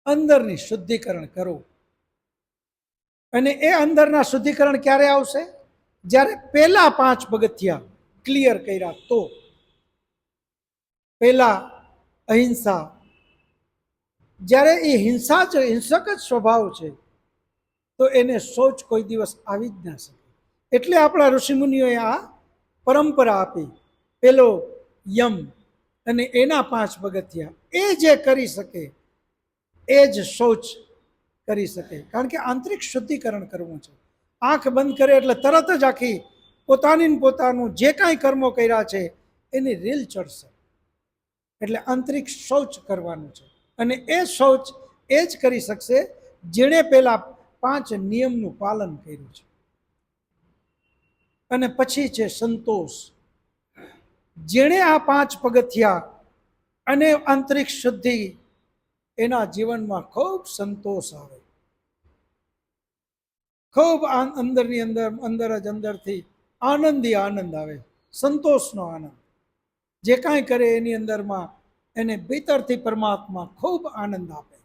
અંદરની શુદ્ધિકરણ કરો. અને એ અંદરના શુદ્ધિકરણ ક્યારે આવશે? જ્યારે પહેલા 5 પગથિયા ક્લિયર કર્યા તો. પહેલા અહિંસા. જ્યારે એ હિંસક જ સ્વભાવ છે તો એને શૌચ કોઈ દિવસ આવી જ ના શકે. એટલે આપણા ઋષિમુનિઓએ આ પરંપરા આપી. પેલો યમ અને એના 5 પગથિયા. એ જે કરી શકે એ જ શૌચ કરી શકે. કારણ કે આંતરિક શુદ્ધિકરણ કરવું છે. આંખ બંધ કરે એટલે તરત જ આખી પોતાનું જે કાંઈ કર્મો કર્યા છે એની રીલ ચડશે. એટલે આંતરિક શૌચ કરવાનું છે. અને એ શૌચ એ જ કરી શકશે જેણે પેલા 5 નિયમનું પાલન કર્યું છે. અને પછી છે સંતોષ. જેણે આ 5 પગથિયા અને આંતરિક શુદ્ધિ, એના જીવનમાં ખૂબ સંતોષ આવે. ખૂબ અંદરની અંદર જ અંદરથી આનંદી આનંદ આવે. સંતોષનો આનંદ. જે કાંઈ કરે એની અંદરમાં એને ભીતરથી પરમાત્મા ખૂબ આનંદ આપે.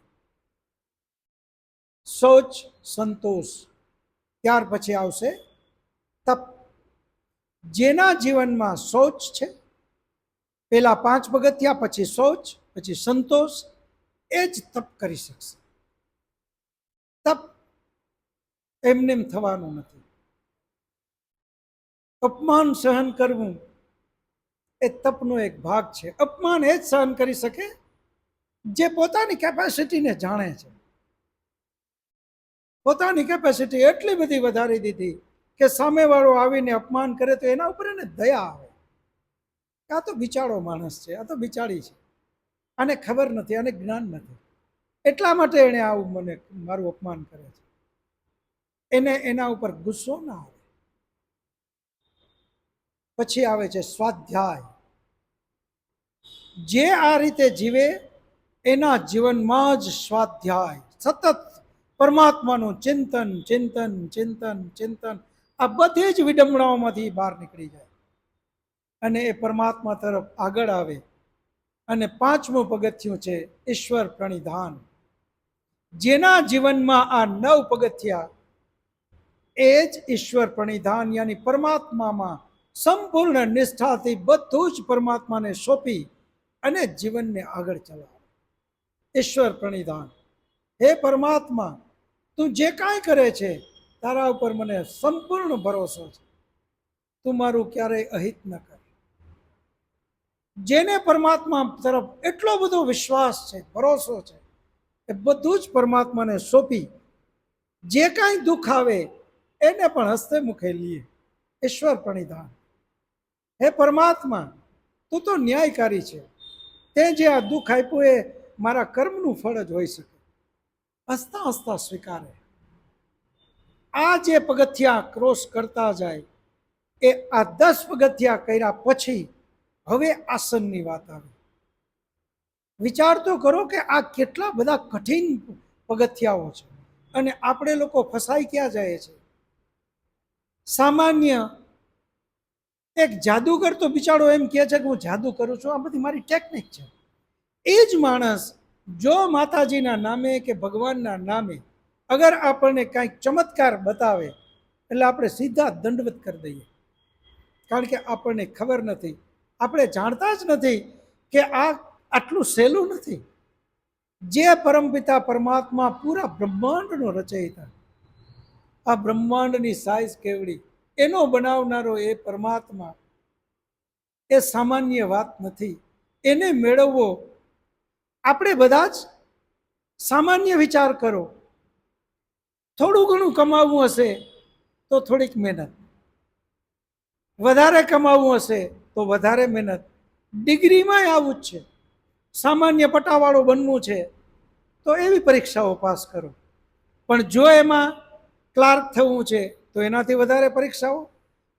શૌચ, સંતોષ. ત્યાર પછી આવશે તપ. જેના જીવનમાં શૌચ છે, પેલા 5 પગથિયા, પછી શૌચ, પછી સંતોષ, એ જ તપ કરી શકશે. તપ એમને થવાનું નથી. અપમાન સહન કરવું એ તપનો એક ભાગ છે. અપમાન એ જ સહન કરી શકે જે પોતાની કેપેસિટીને જાણે છે. પોતાની કેપેસિટી એટલી બધી વધારી દીધી કે સામેવાળો આવીને અપમાન કરે તો એના ઉપર એને દયા આવે. આ તો બિચારો માણસ છે, આ તો બિચારી છે, આને ખબર નથી, આને જ્ઞાન નથી, એટલા માટે એને આવું મારું અપમાન કરે છે. એને એના ઉપર ગુસ્સો ના આવે. પછી આવે છે સ્વાધ્યાય. જે આ રીતે જીવે એના જીવનમાં જ સ્વાધ્યાય, સતત પરમાત્માનું ચિંતન ચિંતન ચિંતન ચિંતન, આ બધી જ વિડંબણાઓમાંથી બહાર નીકળી જાય અને એ પરમાત્મા તરફ આગળ આવે. અને 5મું પગથિયું છે ઈશ્વર પ્રણિધાન. જેના જીવનમાં આ 9 પગથિયા, એ જ ઈશ્વર પ્રણિધાન, યાની પરમાત્મામાં સંપૂર્ણ નિષ્ઠાથી બધું જ પરમાત્માને સોંપી અને જીવનને આગળ ચલાવે. ઈશ્વર પ્રણિધાન. હે પરમાત્મા, તું જે કાંઈ કરે છે તારા ઉપર મને સંપૂર્ણ ભરોસો છે. તું મારું ક્યારેય અહિત ન કર. જેને પરમાત્મા તરફ એટલો બધો વિશ્વાસ છે, ભરોસો છે, એ બધું જ પરમાત્માને સોંપી જે કાંઈ દુઃખ આવે એને પણ હસ્તે મુખે લીએ. ઈશ્વર પ્રણિધાન. હે પરમાત્મા, તું તો ન્યાયકારી છે. તે જે આ દુઃખ આપ્યું એ મારા કર્મનું ફળ જ હોઈ શકે. હસતા હસતા સ્વીકારે. આ જે પગથિયા ક્રોસ કરતા જાય એ આ 10 પગથિયા કર્યા પછી હવે આસનની વાત આવે. વિચાર તો કરો કે આ કેટલા બધા કઠિન પગથિયાઓ છે અને આપણે લોકો ફસાઈ ક્યાં જાય છે. સામાન્ય એક જાદુગર તો બિચારો એમ કહે છે કે હું જાદુ કરું છું, આ બધી મારી ટેકનિક છે. એ જ માણસ જો માતાજીના નામે કે ભગવાનના નામે અગર આપણને કાંઈક ચમત્કાર બતાવે એટલે આપણે સીધા દંડવત કરી દઈએ, કારણ કે આપણને ખબર નથી, આપણે જાણતા જ નથી કે આ આટલું સહેલું નથી. જે પરમપિતા પરમાત્મા પૂરા બ્રહ્માંડનો રચયિતા, આ બ્રહ્માંડની સાઈઝ કેવડી, એનો બનાવનારો એ પરમાત્મા, એ સામાન્ય વાત નથી. એને મેળવવો આપણે બધા જ સામાન્ય વિચાર કરો. થોડું ઘણું કમાવવું હશે તો થોડીક મહેનત, વધારે કમાવવું હશે તો વધારે મહેનત. ડિગ્રીમાં આવું જ છે. સામાન્ય પટાવાળો બનવું છે તો એવી પરીક્ષાઓ પાસ કરો, પણ જો એમાં ક્લાર્ક થવું છે તો એનાથી વધારે પરીક્ષાઓ,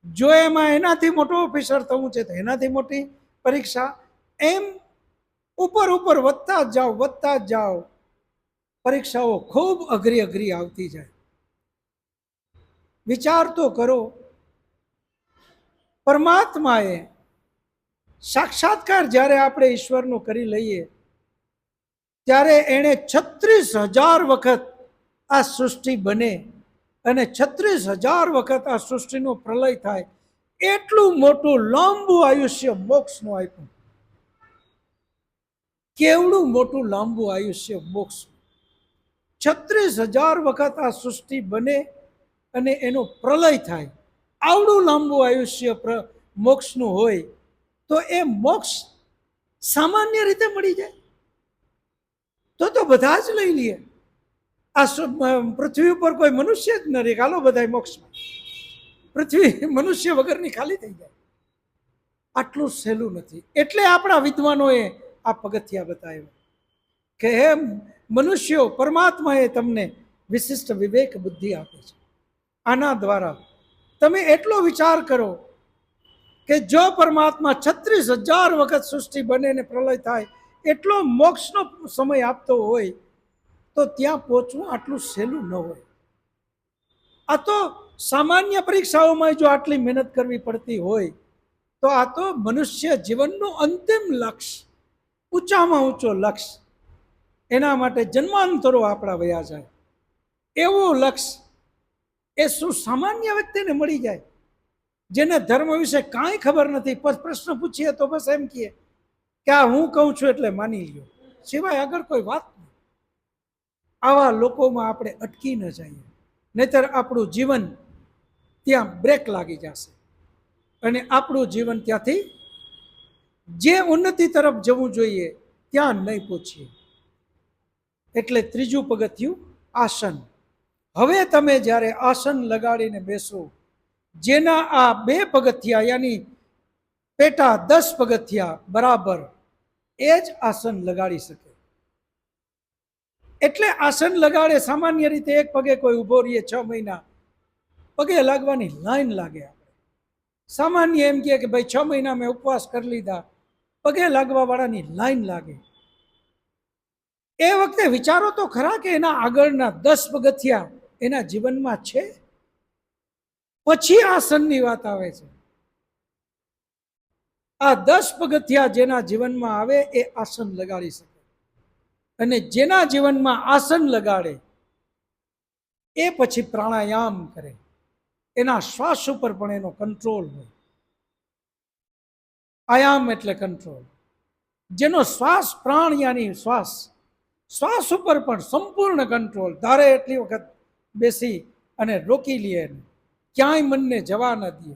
જો એમાં એનાથી મોટો ઓફિસર થવું છે તો એનાથી મોટી પરીક્ષા. એમ ઉપર ઉપર વધતા જ જાઓ. પરીક્ષાઓ ખૂબ અઘરી અઘરી આવતી જાય. વિચાર તો કરો, પરમાત્માએ સાક્ષાત્કાર જ્યારે આપણે ઈશ્વરનો કરી લઈએ ત્યારે એણે 36,000 વખત આ સૃષ્ટિ બને અને 36,000 વખત આ સૃષ્ટિનો પ્રલય થાય એટલું મોટું લાંબુ આયુષ્ય મોક્ષનું આપ્યું. કેવડું મોટું લાંબુ આયુષ્ય મોક્ષ. 36,000 વખત આ સૃષ્ટિ બને અને એનો પ્રલય થાય, આવડું લાંબુ આયુષ્ય મોક્ષનું હોય તો એ મોક્ષ સામાન્ય રીતે મળી જાય તો બધા જ લઈ લઈએ. આ પૃથ્વી ઉપર કોઈ મનુષ્ય જ ન રહે, હાલો બધા મોક્ષમાં. પૃથ્વી મનુષ્ય વગરની ખાલી થઈ જાય. આટલું સહેલું નથી. એટલે આપણા વિદ્વાનોએ આ પગથિયા બતાવ્યા કે હે મનુષ્યો, પરમાત્માએ તમને વિશિષ્ટ વિવેક બુદ્ધિ આપી છે. આના દ્વારા તમે એટલો વિચાર કરો કે જો પરમાત્મા 36,000 વખત સૃષ્ટિ બને ને પ્રલય થાય એટલો મોક્ષનો સમય આપતો હોય તો ત્યાં પહોંચવું આટલું સહેલું ન હોય. આ તો સામાન્ય પરીક્ષાઓમાં જો આટલી મહેનત કરવી પડતી હોય તો આ તો મનુષ્ય જીવનનું અંતિમ લક્ષ્ય, ઊંચામાં ઊંચો લક્ષ્ય. એના માટે જન્માંતરો આપણા વયા જાય એવું લક્ષ્ય એ શું સામાન્ય વ્યક્તિને મળી જાય, જેને ધર્મ વિશે કાંઈ ખબર નથી. પ્રશ્ન પૂછીએ તો બસ એમ કહે કે આ હું કહું છું એટલે માની લ્યો, સિવાય આગળ કોઈ વાત નહીં. આવા લોકોમાં આપણે અટકી ન જઈએ, નહીતર આપણું જીવન ત્યાં બ્રેક લાગી જશે અને આપણું જીવન ત્યાંથી જે ઉન્નતિ તરફ જવું જોઈએ ત્યાં નહીં પહોંચીએ. એટલે ત્રીજું પગથિયું આસન. હવે તમે જ્યારે આસન લગાડીને બેસો, જેના આ 2 પગથિયા યાની પેટા 10 પગથિયા બરાબર એ જ આસન લગાડી શકે. એટલે આસન લગાડે સામાન્ય રીતે એક પગે કોઈ ઊભો રહીએ 6 મહિના, પગે લાગવાની લાઈન લાગે. સામાન્ય એમ કહે કે ભાઈ 6 મહિના મેં ઉપવાસ કરી લીધા, પગે લાગવા વાળાની લાઈન લાગે. એ વખતે વિચારો તો ખરા કે એના આગળના 10 પગથિયા એના જીવનમાં છે. પછી આસનની વાત આવે છે. આ 10 પગથિયા જેના જીવનમાં આવે એ આસન લગાડી શકે, અને જેના જીવનમાં આસન લગાડે એ પછી પ્રાણાયામ કરે. એના શ્વાસ ઉપર પણ એનો કંટ્રોલ હોય. આયામ એટલે કંટ્રોલ. જેનો શ્વાસ પ્રાણ યાની શ્વાસ ઉપર પણ સંપૂર્ણ કંટ્રોલ, ધારે એટલી વખત બેસી અને રોકી લે, ક્યાંય મનને જવા ન દે,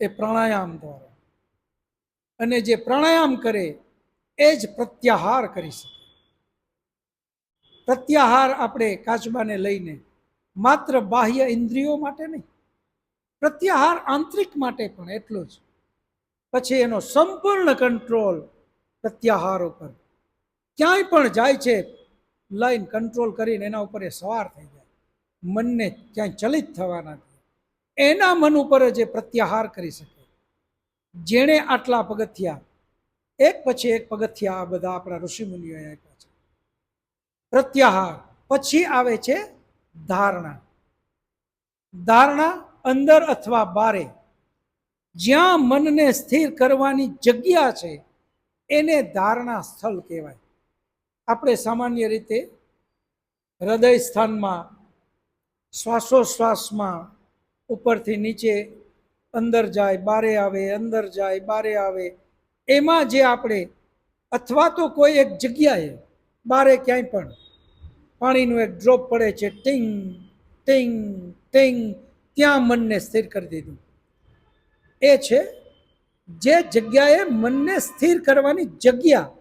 એ પ્રાણાયામ દ્વારા. અને જે પ્રાણાયામ કરે એ જ પ્રત્યાહાર કરી શકે. પ્રત્યાહાર આપણે કાચબાને લઈને માત્ર બાહ્ય ઇન્દ્રિયો માટે નહીં, પ્રત્યાહાર આંતરિક માટે પણ એટલો જ. પછી એનો સંપૂર્ણ કંટ્રોલ પ્રત્યાહાર ઉપર. ક્યાંય પણ જાય છે લાઈન કંટ્રોલ કરીને એના ઉપર એ સવાર થઈ જાય, મનને ક્યાંય ચલિત થવા ના દે. એના મન ઉપર જ એ પ્રત્યાહાર કરી શકે. જેણે આટલા પગથિયા, એક પછી એક પગથિયા આ બધા આપણા ઋષિમુનિઓએ આપ્યા છે. પ્રત્યાહાર પછી આવે છે ધારણા. ધારણા અંદર અથવા બારે, જ્યાં મનને સ્થિર કરવાની જગ્યા છે એને ધારણા સ્થળ કહેવાય. આપણે સામાન્ય રીતે હૃદય સ્થાનમાં શ્વાસોશ્વાસમાં ઉપરથી નીચે અંદર જાય બારે આવે, અંદર જાય બારે આવે, એમાં જે આપણે, અથવા તો કોઈ એક જગ્યાએ બારે ક્યાંય પણ પાણીનું એક ડ્રોપ પડે છે, ટિંગ ટિંગ ટિંગ, ત્યાં મનને સ્થિર કરી દીધું. એ છે જે જગ્યાએ મનને સ્થિર કરવાની જગ્યા,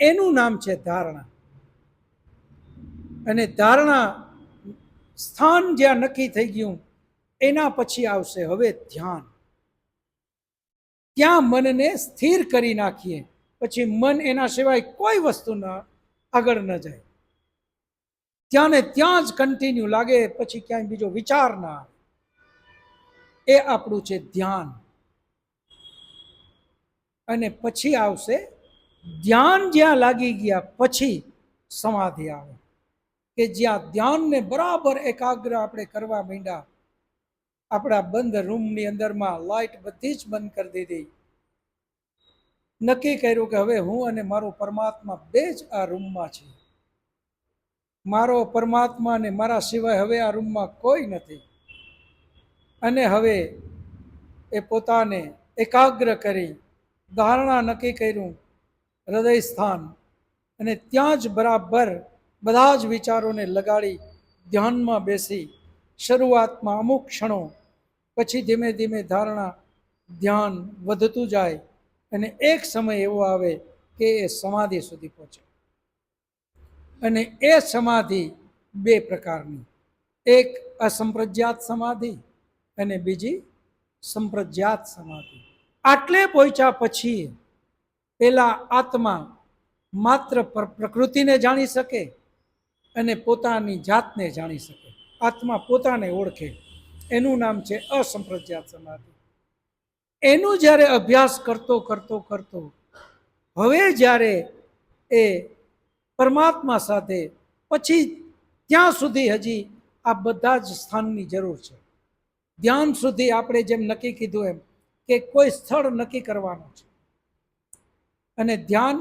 એનું નામ છે ધારણા. અને ધારણા સ્થાન જ્યાં નક્કી થઈ ગયું એના પછી આવશે હવે ધ્યાન. ત્યાં મનને સ્થિર કરી નાખીએ પછી મન એના સિવાય કોઈ વસ્તુના આગળ ન જાય, ત્યાં ને ત્યાં જ કન્ટિન્યુ લાગે, પછી ક્યાંય બીજો વિચાર ના આવે. એ આપણું છે ધ્યાન. અને પછી આવશે ધ્યાન. જ્યાં લાગી ગયા પછી સમાધિ આવે, કે જ્યાં ધ્યાનને બરાબર એકાગ્ર આપણે કરવા માંડ્યા. આપણા બંધ રૂમની અંદરમાં લાઇટ બધી જ બંધ કરી દીધી, નક્કી કર્યું કે હવે હું અને મારો પરમાત્મા બે જ આ રૂમમાં છે. મારો પરમાત્મા ને મારા સિવાય હવે આ રૂમમાં કોઈ નથી. અને હવે એ પોતાને એકાગ્ર કરી ધારણા નક્કી કર્યું હૃદય સ્થાન, અને ત્યાં જ બરાબર બધા જ વિચારોને લગાડી ધ્યાનમાં બેસી. શરૂઆતમાં અમુક ક્ષણો, પછી ધીમે ધીમે ધારણા ધ્યાન વધતું જાય, અને એક સમય એવો આવે કે એ સમાધિ સુધી પહોંચે. અને એ સમાધિ બે પ્રકારની, એક અસંપ્રજ્ઞાત સમાધિ અને બીજી સંપ્રજ્ઞાત સમાધિ. આટલે પહોંચ્યા પછી પેલા આત્મા માત્ર પ્રકૃતિને જાણી શકે અને પોતાની જાતને જાણી શકે. આત્મા પોતાને ઓળખે, એનું નામ છે અસંપ્રજ્ઞાત સમાધિ. એનું જ્યારે અભ્યાસ કરતો કરતો કરતો હવે જ્યારે એ પરમાત્મા સાથે, પછી ત્યાં સુધી હજી આ બધા જ સ્થાનની જરૂર છે. ધ્યાન સુધી આપણે જેમ નક્કી કીધું એમ કે કોઈ સ્થળ નક્કી કરવાનું છે. અને ધ્યાન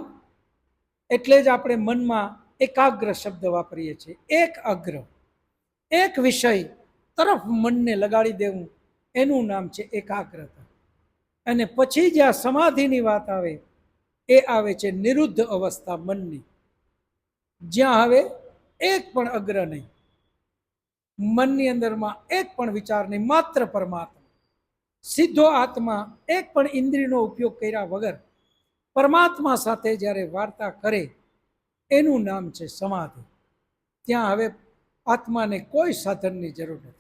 એટલે જ આપણે મનમાં એકાગ્ર શબ્દ વાપરીએ છીએ. એક અગ્ર, એક વિષય તરફ મનને લગાડી દેવું, એનું નામ છે એકાગ્રતા. અને પછી જ્યાં સમાધિની વાત આવે એ આવે છે નિરુદ્ધ અવસ્થા મનની, જ્યાં હવે એક પણ અગ્ર નહીં, મનની અંદરમાં એક પણ વિચાર નહીં, માત્ર પરમાત્મા, સીધો આત્મા, એક પણ ઇન્દ્રિયનો ઉપયોગ કર્યા વગર પરમાત્મા સાથે જ્યારે વાર્તા કરે એનું નામ છે સમાધિ. ત્યાં હવે આત્માને કોઈ સાધનની જરૂર નથી.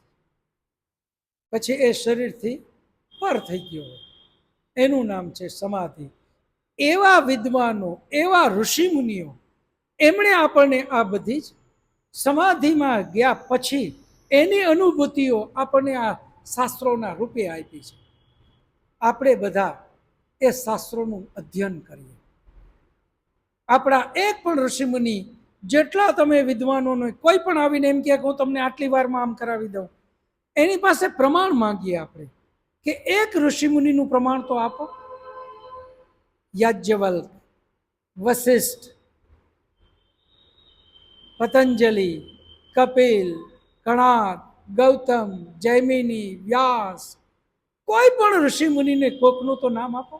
પછી એ શરીરથી પર થઈ ગયો, એનું નામ છે સમાધિ. એવા વિદ્વાનો, એવા ઋષિમુનિઓ, એમણે આપણને આ બધી જ સમાધિમાં ગયા પછી એની અનુભૂતિઓ આપણને આ શાસ્ત્રોના રૂપે આપી છે. આપણે બધા એ શાસ્ત્રોનું અધ્યયન કરીએ. આપણા એક પણ ઋષિમુનિ, જેટલા તમે વિદ્વાનોને કોઈ પણ આવીને એમ કે હું તમને આટલી વારમાં આમ કરાવી દઉં, એની પાસે પ્રમાણ માંગીએ આપણે કે એક ઋષિમુનિનું પ્રમાણ તો આપો. યાજ્ઞવલ્ક, વશિષ્ઠ, પતંજલિ, કપિલ, કણાદ, ગૌતમ, જૈમિની, વ્યાસ, કોઈ પણ ઋષિમુનિને કોકનું તો નામ આપો.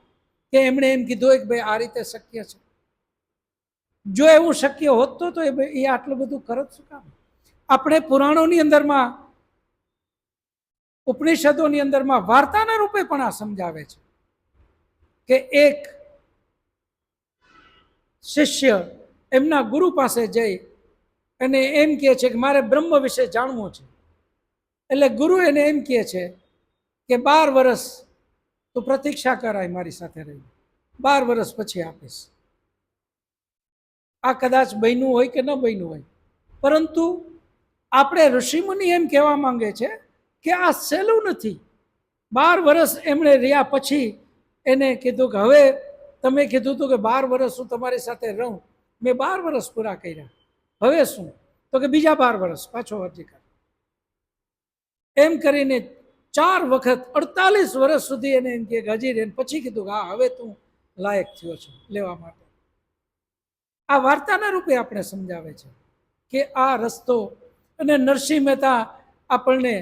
કે એમણે એમ કીધું હોય કે ભાઈ આ રીતે શક્ય છે? જો એવું શક્ય હોત તો એ આટલું બધું કરત શું કામ? આપણે પુરાણોની અંદરમાં, ઉપનિષદોની અંદરમાં વાર્તાના રૂપે પણ આ સમજાવે છે કે એક શિષ્ય એમના ગુરુ પાસે જઈ અને એમ કહે છે કે મારે બ્રહ્મ વિશે જાણવું છે. એટલે ગુરુ એને એમ કહે છે કે 12 વર્ષ તું પ્રતીક્ષા કરાય મારી સાથે રહી, 12 વર્ષ પછી આપીશ. આ કદાચ બન્યું હોય કે ન બન્યું હોય, પરંતુ આપણે ઋષિમુનિ એમ કહેવા માંગે છે કે આ સહેલું નથી. 12 વર્ષ એમણે રહ્યા પછી એને કીધું કે હવે તમે કીધું હતું કે 12 વર્ષ હું તમારી સાથે રહું, મેં 12 વર્ષ પૂરા કર્યા, હવે શું? તો કે બીજા 12 વર્ષ પાછો અરજી કર. એમ કરીને 4 વખત 48 વર્ષ સુધી એને એમ કે હજી રહે. પછી કીધું કે હા હવે તું લાયક થયો છે લેવા માટે. આ વાર્તાના રૂપે આપણે સમજાવે છે કે આ રસ્તો. અને નરસિંહ મહેતા આપણને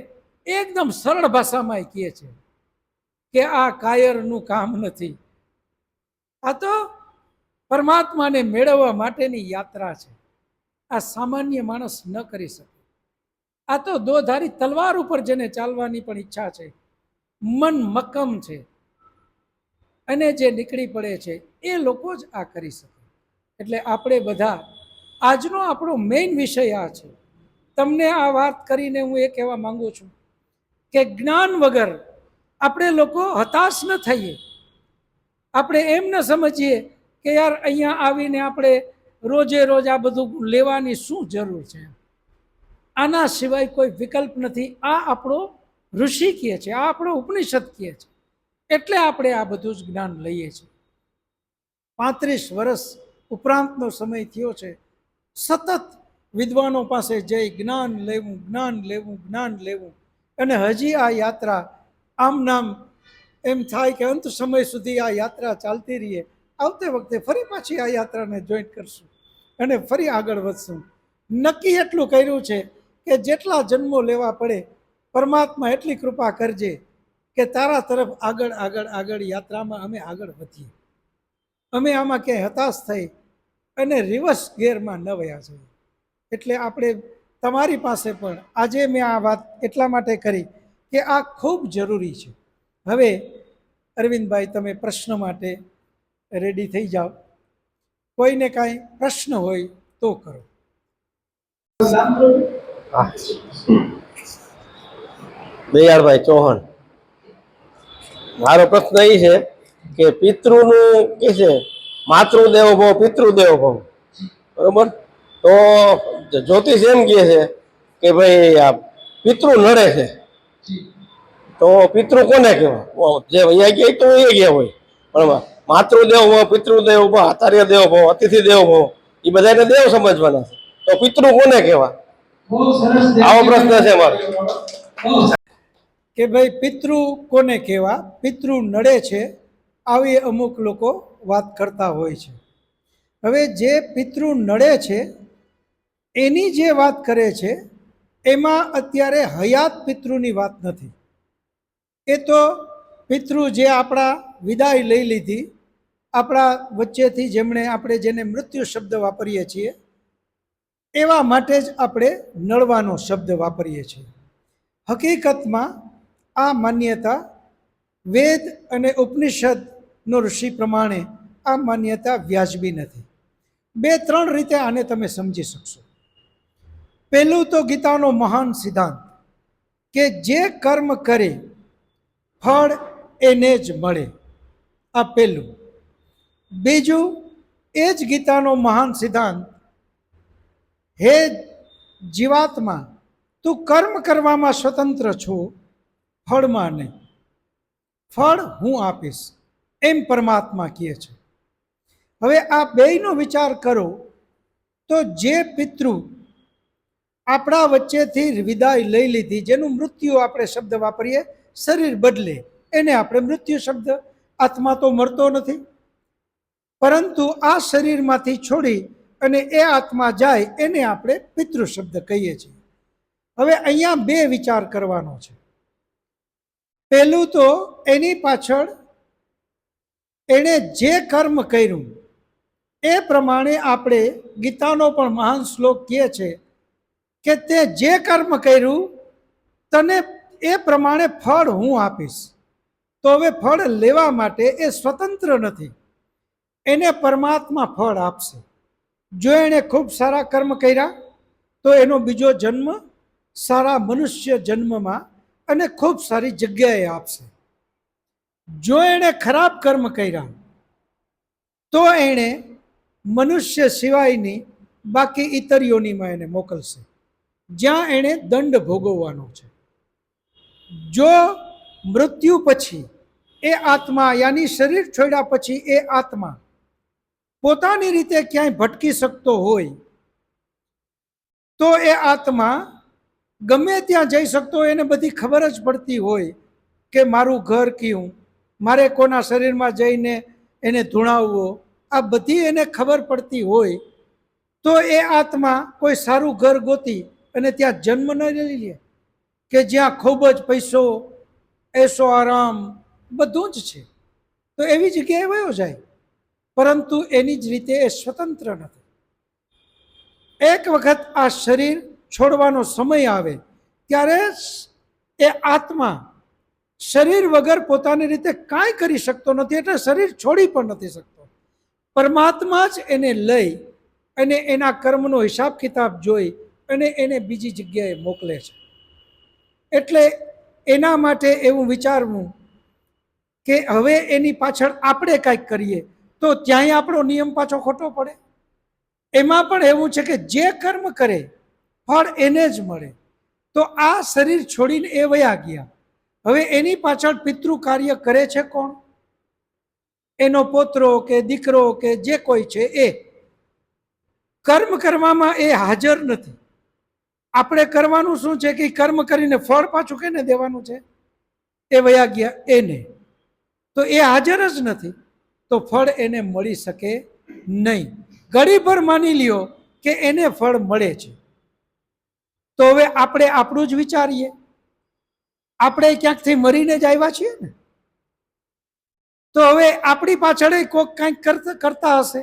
એકદમ સરળ ભાષામાં કહે છે કે આ કાયરનું કામ નથી, આ તો પરમાત્માને મેળવવા માટેની યાત્રા છે. આ સામાન્ય માણસ ન કરી શકે. આ તો દોધારી તલવાર ઉપર જેને ચાલવાની પણ ઈચ્છા છે, મન મક્કમ છે, અને જે નીકળી પડે છે એ લોકો જ આ કરી શકે. એટલે આપણે બધા, આજનો આપણો મેઇન વિષય આ છે. તમને આ વાત કરીને હું એ કહેવા માંગુ છું કે જ્ઞાન વગર આપણે લોકો હતાશ ન થઈએ. આપણે એમ ન સમજીએ કે યાર અહીંયા આવીને આપણે રોજે રોજ આ બધું લેવાની શું જરૂર છે, આના સિવાય કોઈ વિકલ્પ નથી. આ આપણો ઋષિ કહે છે, આ આપણો ઉપનિષદ કહે છે, એટલે આપણે આ બધું જ જ્ઞાન લઈએ છીએ. 35 વર્ષ ઉપરાંતનો સમય થયો છે સતત વિદ્વાનો પાસે જઈ જ્ઞાન લેવું, જ્ઞાન લેવું, જ્ઞાન લેવું. અને હજી આ યાત્રા આમ નામ એમ થાય કે અંત સમય સુધી આ યાત્રા ચાલતી રહીએ. આવતે વખતે ફરી પાછી આ યાત્રાને જોઈન્ટ કરશું અને ફરી આગળ વધશું. નક્કી એટલું કર્યું છે કે જેટલા જન્મો લેવા પડે પરમાત્મા એટલી કૃપા કરજે કે તારા તરફ આગળ આગળ આગળ યાત્રામાં અમે આગળ વધીએ. અમે આમાં ક્યાંય હતાશ થઈ અને રિવર્સ ગેરમાં ન વયા જઈએ. એટલે આપણે તમારી પાસે પણ આજે મેં આ વાત એટલા માટે કરી કે આ ખૂબ જરૂરી છે. હવે અરવિંદભાઈ તમે પ્રશ્ન માટે રેડી થઈ જાઓ. કોઈને કાંઈ પ્રશ્ન હોય તો કરો. દયાળભાઈ ચૌહાણ, મારો પ્રશ્ન એ છે કે પિતૃનું કે છે માતૃદેવો ભવ પિતૃદેવો ભવ, બરોબર? તો જ્યોતિષ એમ કહે છે કે ભાઈ આ પિતૃ નડે છે, તો પિતૃ કોને કહેવાય? જે અહીંયા ગયા તો એ ગયા હોય, પણ માતૃદેવ ભવ, પિતૃદેવ ભવ, આચાર્ય દેવ ભવ, અતિથિ દેવ ભવ, એ બધાને દેવ સમજવાના છે. તો પિતૃ કોને કહેવાય? આવો પ્રશ્ન છે મારો. કે ભાઈ પિતૃ કોને કહેવા, પિતૃ નડે છે, આવી અમુક લોકો વાત કરતા હોય છે. હવે જે પિતૃ નડે છે એની જે વાત કરે છે એમાં અત્યારે હયાત પિતૃની વાત નથી. એ તો પિતૃ જે આપણા વિદાય લઈ લીધી, આપણા વચ્ચેથી જેમણે, આપણે જેને મૃત્યુ શબ્દ વાપરીએ છીએ એવા માટે જ આપણે નડવાનો શબ્દ વાપરીએ છીએ. હકીકતમાં આ માન્યતા વેદ અને ઉપનિષદનો ઋષિ પ્રમાણે આ માન્યતા વ્યાજબી નથી. 2-3 રીતે આને તમે સમજી શકશો. પહેલું તો ગીતાનો મહાન સિદ્ધાંત કે જે કર્મ કરે ફળ એને જ મળે, આ પહેલું. બીજું, એ જ ગીતાનો મહાન સિદ્ધાંત, હે જીવાત્મા તું કર્મ કરવામાં સ્વતંત્ર છો, ફળમાં નહીં, ફળ હું આપીશ, એમ પરમાત્મા કહે છે. હવે આ બેયનો વિચાર કરો તો જે પિતૃ આપણા વચ્ચેથી વિદાય લઈ લીધી, જેનું મૃત્યુ આપણે શબ્દ વાપરીએ, શરીર બદલે એને આપણે મૃત્યુ શબ્દ, આત્મા તો મળતો નથી, પરંતુ આ શરીરમાંથી છોડી અને એ આત્મા જાય એને આપણે પિતૃ શબ્દ કહીએ છીએ. હવે અહીંયા 2 વિચાર કરવાનો છે. પહેલું તો એની પાછળ એણે જે કર્મ કર્યું એ પ્રમાણે આપણે, ગીતાનો પણ મહાન શ્લોક કહે છે કે તે જે કર્મ કર્યું તને એ પ્રમાણે ફળ હું આપીશ. તો હવે ફળ લેવા માટે એ સ્વતંત્ર નથી, એને પરમાત્મા ફળ આપશે. જો એણે ખૂબ સારા કર્મ કર્યા તો એનો બીજો જન્મ સારા મનુષ્ય જન્મમાં અને ખૂબ સારી જગ્યાએ આપશે. જો એણે ખરાબ કર્મ કર્યા તો એણે મનુષ્ય સિવાયની બાકી ઇતર યોનિમાં એને મોકલશે, જ્યાં એણે દંડ ભોગવવાનો છે. જો મૃત્યુ પછી એ આત્મા, યાની શરીર છોડ્યા પછી એ આત્મા પોતાની રીતે ક્યાંય ભટકી શકતો હોય તો એ આત્મા ગમે ત્યાં જઈ શકતો હોય, એને બધી ખબર જ પડતી હોય કે મારું ઘર કયું, મારે કોના શરીરમાં જઈને એને ધૂણાવવો, આ બધી એને ખબર પડતી હોય તો એ આત્મા કોઈ સારું ઘર ગોતી અને ત્યાં જન્મ ન લઈ લે કે જ્યાં ખૂબ જ પૈસો, એસો આરામ બધું જ છે, તો એવી જગ્યાએ વયો જાય. પરંતુ એની જ રીતે એ સ્વતંત્ર નથી. એક વખત આ શરીર છોડવાનો સમય આવે ત્યારે એ આત્મા શરીર વગર પોતાની રીતે કાંઈ કરી શકતો નથી, એટલે શરીર છોડી પણ નથી શકતો. પરમાત્મા જ એને લઈ અને એના કર્મનો હિસાબ કિતાબ જોઈ અને એને બીજી જગ્યાએ મોકલે છે. એટલે એના માટે એવું વિચારવું કે હવે એની પાછળ આપણે કાંઈક કરીએ તો ત્યાંય આપણો નિયમ પાછો ખોટો પડે. એમાં પણ એવું છે કે જે કર્મ કરે ફળ એને જ મળે. તો આ શરીર છોડીને એ વયા ગયા, હવે એની પાછળ પિતૃ કાર્ય કરે છે કોણ? એનો પોતરો કે દીકરો કે જે કોઈ છે એ કર્મ કરવામાં એ હાજર નથી. આપણે કરવાનું શું છે કે કર્મ કરીને ફળ પાછું કેને દેવાનું છે? એ વયા ગયા એને. તો એ હાજર જ નથી તો ફળ એને મળી શકે નહીં. ઘડીભર માની લ્યો કે એને ફળ મળે છે, તો હવે આપણે આપણું જ વિચારીએ. આપણે ક્યાંકથી મરીને જ આવ્યા છીએ ને, તો હવે આપણી પાછળ કોઈક કંઈક કરતા હશે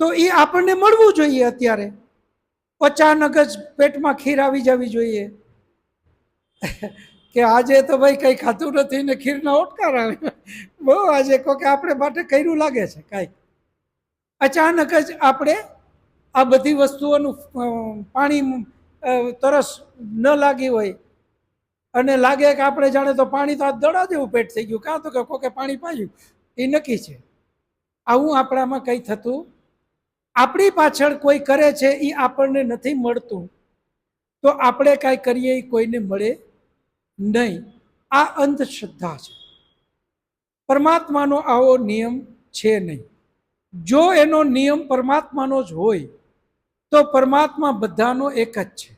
તો એ આપણને મળવું જોઈએ. અત્યારે અચાનક જ પેટમાં ખીર આવી જવી જોઈએ કે આજે તો ભાઈ કંઈ ખાતું નથી ને ખીરના ઓટકાર આવે, બહુ આજે કોકે આપણે માટે કર્યું લાગે છે કાંઈક. અચાનક જ આપણે આ બધી વસ્તુઓનું પાણી તરસ ન લાગી હોય અને લાગે કે આપણે જાણે તો પાણી તો આ દડા જેવું પેટ થઈ ગયું, કાં તો કે કોકે પાણી પાયું, એ નક્કી છે. આવું આપણામાં કંઈ થતું, આપણી પાછળ કોઈ કરે છે એ આપણને નથી મળતું તો આપણે કાંઈ કરીએ એ કોઈને મળે નહીં. આ અંધશ્રદ્ધા છે. પરમાત્માનો આવો નિયમ છે નહીં. જો એનો નિયમ પરમાત્માનો જ હોય તો પરમાત્મા બધાનો એક જ છે.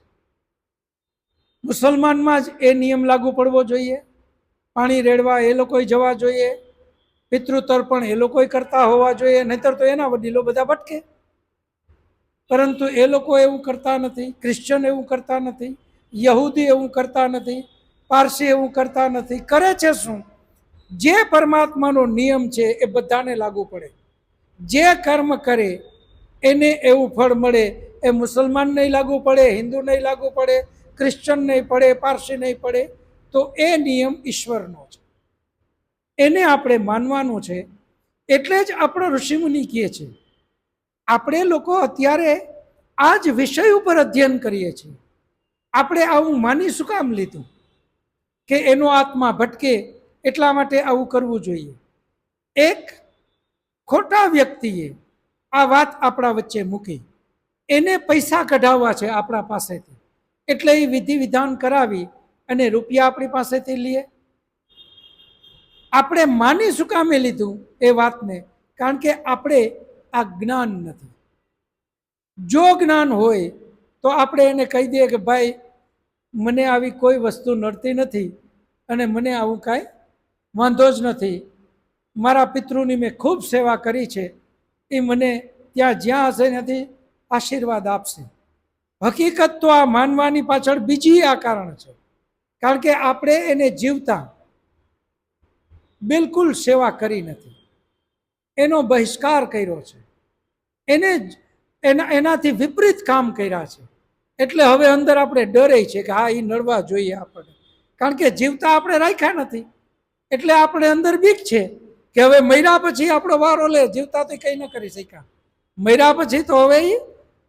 મુસલમાનમાં જ એ નિયમ લાગુ પડવો જોઈએ, પાણી રેડવા એ લોકોએ જવા જોઈએ, પિતૃતર્પણ એ લોકોએ કરતા હોવા જોઈએ, નહીતર તો એના વડીલો બધા ભટકે. પરંતુ એ લોકો એવું કરતા નથી, ક્રિશ્ચન એવું કરતા નથી, યહૂદી એવું કરતા નથી, પારસી એવું કરતા નથી. કરે છે શું? જે પરમાત્માનો નિયમ છે એ બધાને લાગુ પડે. જે કર્મ કરે એને એવું ફળ મળે. એ મુસલમાન નહીં લાગુ પડે, હિન્દુ નહીં લાગુ પડે, ક્રિશ્ચન નહીં પડે, પારસી નહીં પડે, તો એ નિયમ ઈશ્વરનો છે, એને આપણે માનવાનું છે. એટલે જ આપણો ઋષિમુનિ કહે છે. આપણે લોકો અત્યારે આ જ વિષય ઉપર અધ્યયન કરીએ છીએ. આપણે આવું માની શું કામ લીધું કે એનો આત્મા ભટકે એટલા માટે આવું કરવું જોઈએ? એક ખોટા વ્યક્તિએ આ વાત આપણા વચ્ચે મૂકી, એને પૈસા કઢાવવા છે આપણા પાસેથી, એટલે એ વિધિ વિધાન કરાવી અને રૂપિયા આપણી પાસેથી લઈએ. આપણે માની શું કામે લીધું એ વાતને? કારણ કે આપણે આ જ્ઞાન નથી. જો જ્ઞાન હોય તો આપણે એને કહી દઈએ કે ભાઈ મને આવી કોઈ વસ્તુ નડતી નથી અને મને આવું કાંઈ વાંધો જ નથી, મારા પિતૃની મેં ખૂબ સેવા કરી છે, એ મને ત્યાં જ્યાં હશે ત્યાંથી આશીર્વાદ આપશે. હકીકત તો આ માનવાની પાછળ બીજી આ કારણ છે, કારણ કે આપણે એને જીવતા બિલકુલ સેવા કરી નથી. એનો બહિષ્કાર કર્યો છે, એને એનાથી વિપરીત કામ કર્યા છે. એટલે હવે અંદર આપણે ડરે છે કે હા, એ નડવા જોઈએ આપણને, કારણ કે જીવતા આપણે રાખ્યા નથી. એટલે આપણે અંદર બીક છે કે હવે મર્યા પછી આપણો વારો લે. જીવતા તો કંઈ ન કરી શક્યા, મર્યા પછી તો હવે એ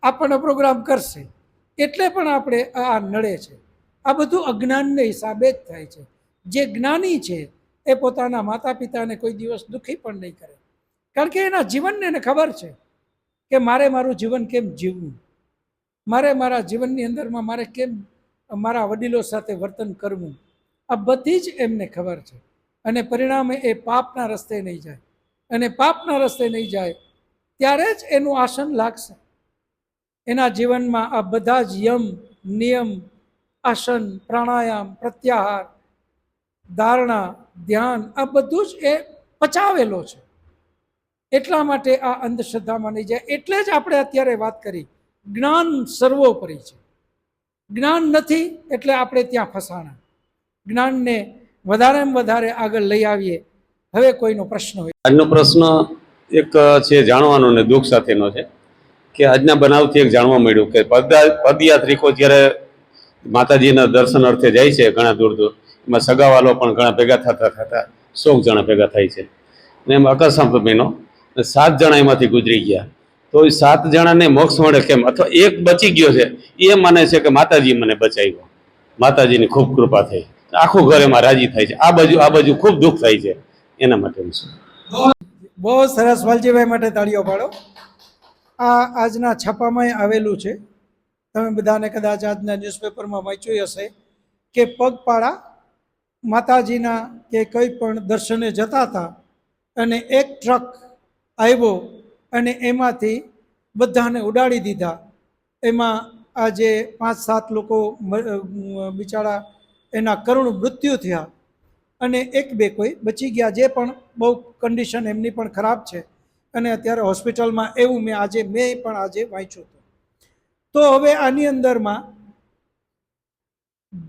આપણને પ્રોગ્રામ કરશે. એટલે પણ આપણે આ નડે છે. આ બધું અજ્ઞાનને હિસાબે જ થાય છે. જે જ્ઞાની છે એ પોતાના માતા પિતાને કોઈ દિવસ દુઃખી પણ નહીં કરે, કારણ કે એના જીવનને એને ખબર છે કે મારે મારું જીવન કેમ જીવવું, મારે મારા જીવનની અંદરમાં મારે કેમ મારા વડીલો સાથે વર્તન કરવું, આ બધી જ એમને ખબર છે. અને પરિણામે એ પાપના રસ્તે નહીં જાય. અને પાપના રસ્તે નહીં જાય ત્યારે જ એનું આસન લાગશે. એના જીવનમાં આ બધા જ યમ, નિયમ, આસન, પ્રાણાયામ, પ્રત્યાહાર, ધારણા, ધ્યાન, આ બધું જ એ પચાવેલો છે. એટલા માટે આ અંધશ્રદ્ધામાં નહીં જાય. એટલે જ આપણે અત્યારે વાત કરી, જ્ઞાન સર્વોપરી છે. જ્ઞાન નથી એટલે આપણે ત્યાં ફસાણા. જ્ઞાનને વધારેમાં વધારે આગળ લઈ આવીએ. હવે કોઈનો પ્રશ્ન હોય? આજનો પ્રશ્ન એક છે જાણવાનો ને દુઃખ સાથેનો છે કે આજના બનાવથી એક જાણવા મળ્યું કે પદયાત્રિકો જ્યારે માતાજીના દર્શન અર્થે જાય છે ઘણા દૂર દૂર, એમાં સગાવાલો પણ ઘણા ભેગા થતા 100 જણા ભેગા થાય છે. ને એમાં અકસ્માત બન્યો, 7 જણા એમાંથી ગુજરી ગયા. તો એ 7 જણાને મોક્ષ મળે કેમ? અથવા એક બચી ગયો છે, એ માને છે કે માતાજી મને બચાવ્યો, માતાજીની ખૂબ કૃપા થઈ, આખું ઘર એમાં રાજી થાય છે. આ બાજુ ખૂબ દુઃખ થાય છે. એના માટે બહુ સરસ. વાલજીભાઈ માટે તાળીઓ પાડો. આ આજના છાપામાં આવેલું છે. તમે બધાને કદાચ આજના ન્યૂઝપેપરમાં વાંચ્યું હશે કે પગપાળા માતાજીના કે કંઈ પણ દર્શને જતા હતા અને એક ટ્રક આવ્યો અને એમાંથી બધાને ઉડાડી દીધા. એમાં આજે 5-7 લોકો બિચારા એના કરુણ મૃત્યુ થયા અને 1-2 કોઈ બચી ગયા, જે પણ બહુ કન્ડિશન એમની પણ ખરાબ છે અને અત્યારે હોસ્પિટલમાં. એવું મેં પણ આજે વાંચ્યું હતું. તો હવે આની અંદરમાં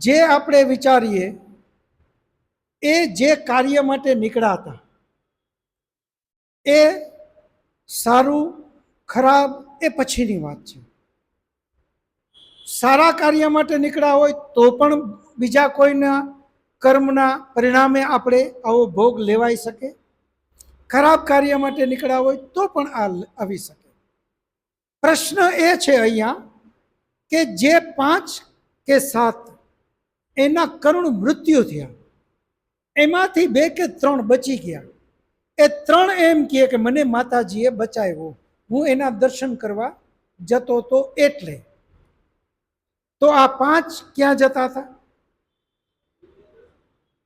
જે આપણે વિચારીએ એ જે કાર્ય માટે નીકળ્યા હતા એ સારું ખરાબ એ પછીની વાત છે. સારા કાર્ય માટે નીકળ્યા હોય તો પણ બીજા કોઈના કર્મના પરિણામે આપણે આવો ભોગ લેવાઈ શકે. ખરાબ કાર્ય માટે નીકળ્યા હોય તો પણ આ આવી શકે. પ્રશ્ન એ છે અહીંયા કે જે 5 કે 7 એના કરુણ મૃત્યુ થયા, એમાંથી 2 કે 3 બચી ગયા. એ 3 એમ કહે કે મને માતાજીએ બચાવ્યો, હું એના દર્શન કરવા જતો હતો એટલે. તો આ 5 ક્યાં જતા હતા?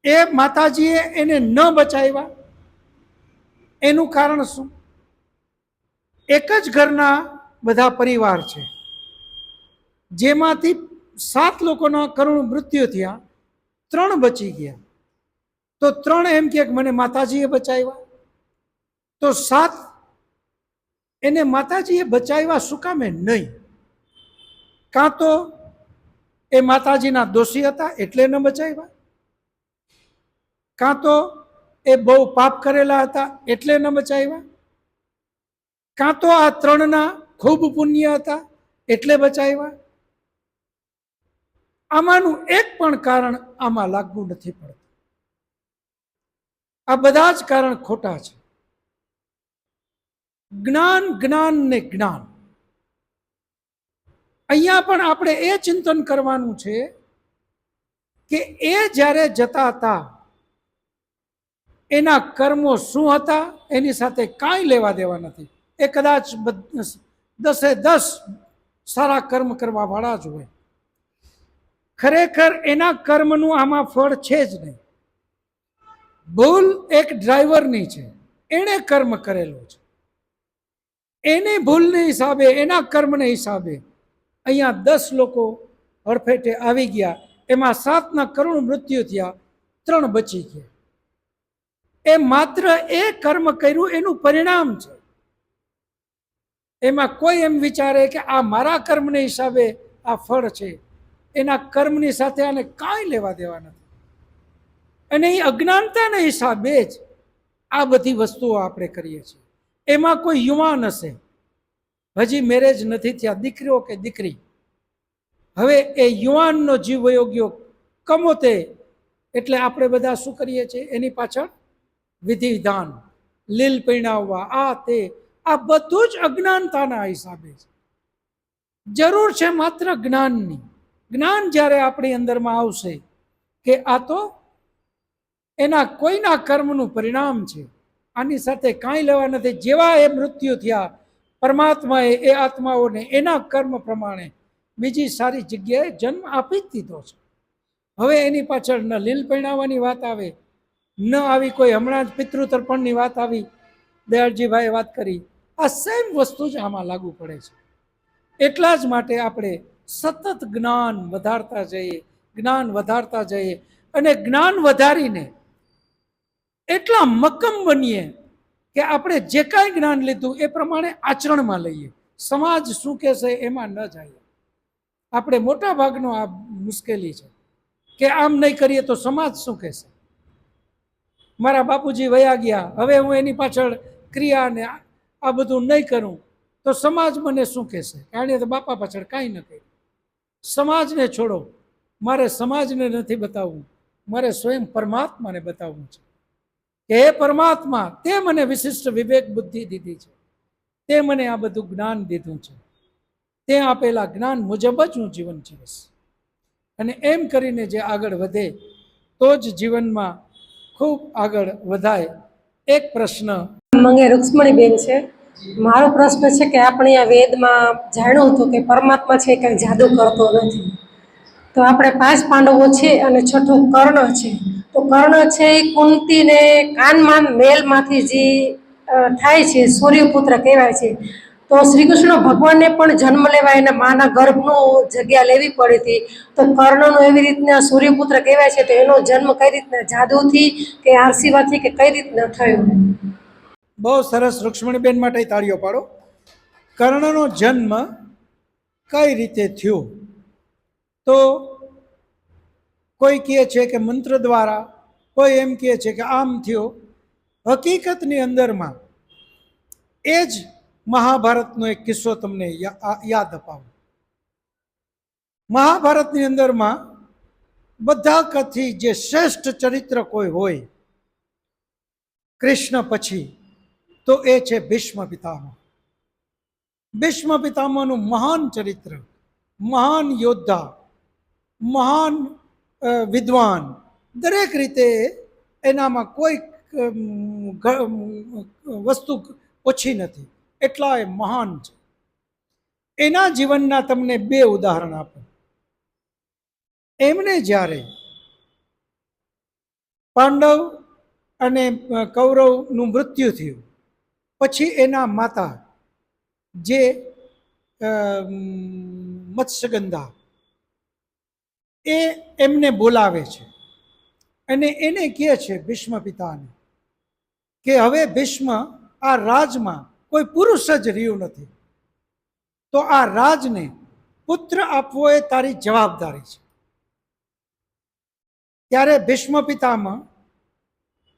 એ માતાજીએ એને ન બચાવ્યા. એનું કારણ શું? એક જ ઘરના બધા પરિવાર છે, જેમાંથી 7 લોકોના કરુણ મૃત્યુ થયા, 3 બચી ગયા. તો 3 એમ કે મને માતાજીએ બચાવ્યા. તો 7 એને માતાજીએ બચાવ્યા શું કામે નહીં? કાં તો એ માતાજીના દોષી હતા એટલે ન બચાવ્યા, કાં તો એ બહુ પાપ કરેલા હતા એટલે ન બચાવ્યા, કાં તો આ 3ના ખૂબ પુણ્ય હતા એટલે બચાવ્યા. આમાંનું એક પણ કારણ આમાં લાગુ નથી પડતું. આ બધા જ કારણ ખોટા છે. જ્ઞાન, જ્ઞાન ને જ્ઞાન. અહીંયા પણ આપણે એ ચિંતન કરવાનું છે કે એ જ્યારે જતા હતા એના કર્મો શું હતા એની સાથે કાંઈ લેવા દેવા નથી. એ કદાચ 10 સારા કર્મ કરવા વાળા જ હોય, ખરેખર એના કર્મનું આમાં ફળ છે જ નહીં. ભૂલ એક ડ્રાઈવરની છે, એણે કર્મ કરેલું છે, એની ભૂલને હિસાબે, એના કર્મને હિસાબે અહીંયા 10 લોકો હડફેટે આવી ગયા. એમાં 7ના કરુણ મૃત્યુ થયા, 3 બચી ગયા. એ માત્ર એ કર્મ કર્યું એનું પરિણામ છે. એમાં કોઈ એમ વિચારે કે આ મારા કર્મને હિસાબે આ ફળ છે, એના કર્મની સાથે આને કાંઈ લેવા દેવા નથી. અને એ અજ્ઞાનતાના હિસાબે જ આ બધી વસ્તુઓ આપણે કરીએ છીએ. એમાં કોઈ યુવાન હશે, હજી મેરેજ નથી થયા, દીકરીઓ કે દીકરી, હવે એ યુવાનનો જીવ વયો ગયો કમોતે, એટલે આપણે બધા શું કરીએ છીએ? એની પાછળ વિધિ વિધાન, લીલ પૈણાવવા, આ તે, આ બધું જ અજ્ઞાનતાના હિસાબે છે. જરૂર છે માત્ર જ્ઞાનની. જ્ઞાન જ્યારે આપણી અંદરમાં આવશે કે આ તો એના કોઈના કર્મનું પરિણામ છે, આની સાથે કાંઈ લેવા નથી, જેવા એ મૃત્યુ થયા, પરમાત્માએ એ આત્માઓને એના કર્મ પ્રમાણે બીજી સારી જગ્યાએ જન્મ આપી જ દીધો છે. હવે એની પાછળ ન લીલ પૈણાવવાની વાત આવે, ન આવી કોઈ હમણાં જ પિતૃતર્પણની વાત આવી, દયાળજીભાઈએ વાત કરી, આ સેમ વસ્તુ જ આમાં લાગુ પડે છે. એટલા જ માટે આપણે સતત જ્ઞાન વધારતા જઈએ, જ્ઞાન વધારતા જઈએ, અને જ્ઞાન વધારીને એટલા મક્કમ બનીએ કે આપણે જે કાંઈ જ્ઞાન લીધું એ પ્રમાણે આચરણમાં લઈએ. સમાજ શું કહેશે એમાં ન જાય. આપણે મોટા ભાગનો આ મુશ્કેલી છે કે આમ નહીં કરીએ તો સમાજ શું કહેશે? મારા બાપુજી વયા ગયા, હવે હું એની પાછળ ક્રિયા ને આ બધું નહીં કરું તો સમાજ મને શું કહેશે? કારણ કે બાપા પાછળ કાંઈ ન કર્યું. સમાજને છોડો, મારે સમાજને નથી બતાવવું, મારે સ્વયં પરમાત્માને બતાવવું છે કે હે પરમાત્મા, તે મને વિશિષ્ટ વિવેક બુદ્ધિ દીધી છે, તે મને આ બધું જ્ઞાન દીધું છે, તે આપેલા જ્ઞાન મુજબ જ હું જીવન જીવીશ. અને એમ કરીને જે આગળ વધે તો જ જીવનમાં ખૂબ આગળ વધાય. એક પ્રશ્ન મંગે રૂક્ષ્મણીબેન છે. મારો પ્રશ્ન છે કે આપણે આ વેદમાં જાણ્યું હતું કે પરમાત્મા છે કંઈ જાદુ કરતો નથી, તો આપણે 5 પાંડવો છે અને છઠ્ઠો કર્ણ છે. તો કર્ણ છે એ કુંતીને કાનમાં મેલમાંથી જે થાય છે, સૂર્યપુત્ર કહેવાય છે. તો શ્રી કૃષ્ણ ભગવાનને પણ જન્મ લેવા એના માના ગર્ભનું જગ્યા લેવી પડી હતી. તો કર્ણનો એવી રીતના સૂર્યપુત્ર કહેવાય છે, તો એનો જન્મ કઈ રીતના, જાદુથી કે આશીર્વાદથી કે કઈ રીતના થયો? બહુ સરસ. રૂક્ષ્મણીબેન માટે તાળીઓ પાડો. કર્ણનો જન્મ કઈ રીતે થયો? તો કોઈ કહે છે કે મંત્ર દ્વારા, કોઈ એમ કહે છે કે આમ થયો. હકીકતની અંદરમાં એ જ મહાભારતનો એક કિસ્સો તમને યાદ અપાવું. મહાભારતની અંદરમાં બધા કથી જે શ્રેષ્ઠ ચરિત્ર કોઈ હોય કૃષ્ણ પછી, તો એ છે ભીષ્મ પિતામહ. ભીષ્મ પિતામહનું મહાન ચરિત્ર, મહાન યોદ્ધા, મહાન વિદ્વાન, દરેક રીતે એનામાં કોઈ વસ્તુ ઓછી નથી, એટલા એ મહાન છે. એના જીવનના તમને 2 ઉદાહરણ આપું. એમને જ્યારે પાંડવ અને કૌરવનું મૃત્યુ થયું પછી એના માતા જે મત્સ્યગંધા, એ એમને બોલાવે છે અને એને કહે છે ભીષ્મ પિતાને કે હવે ભીષ્મ, આ રાજમાં કોઈ પુરુષ જ રહ્યું નથી, તો આ રાજને પુત્ર આપવો એ તારી જવાબદારી છે. ત્યારે ભીષ્મ પિતામહ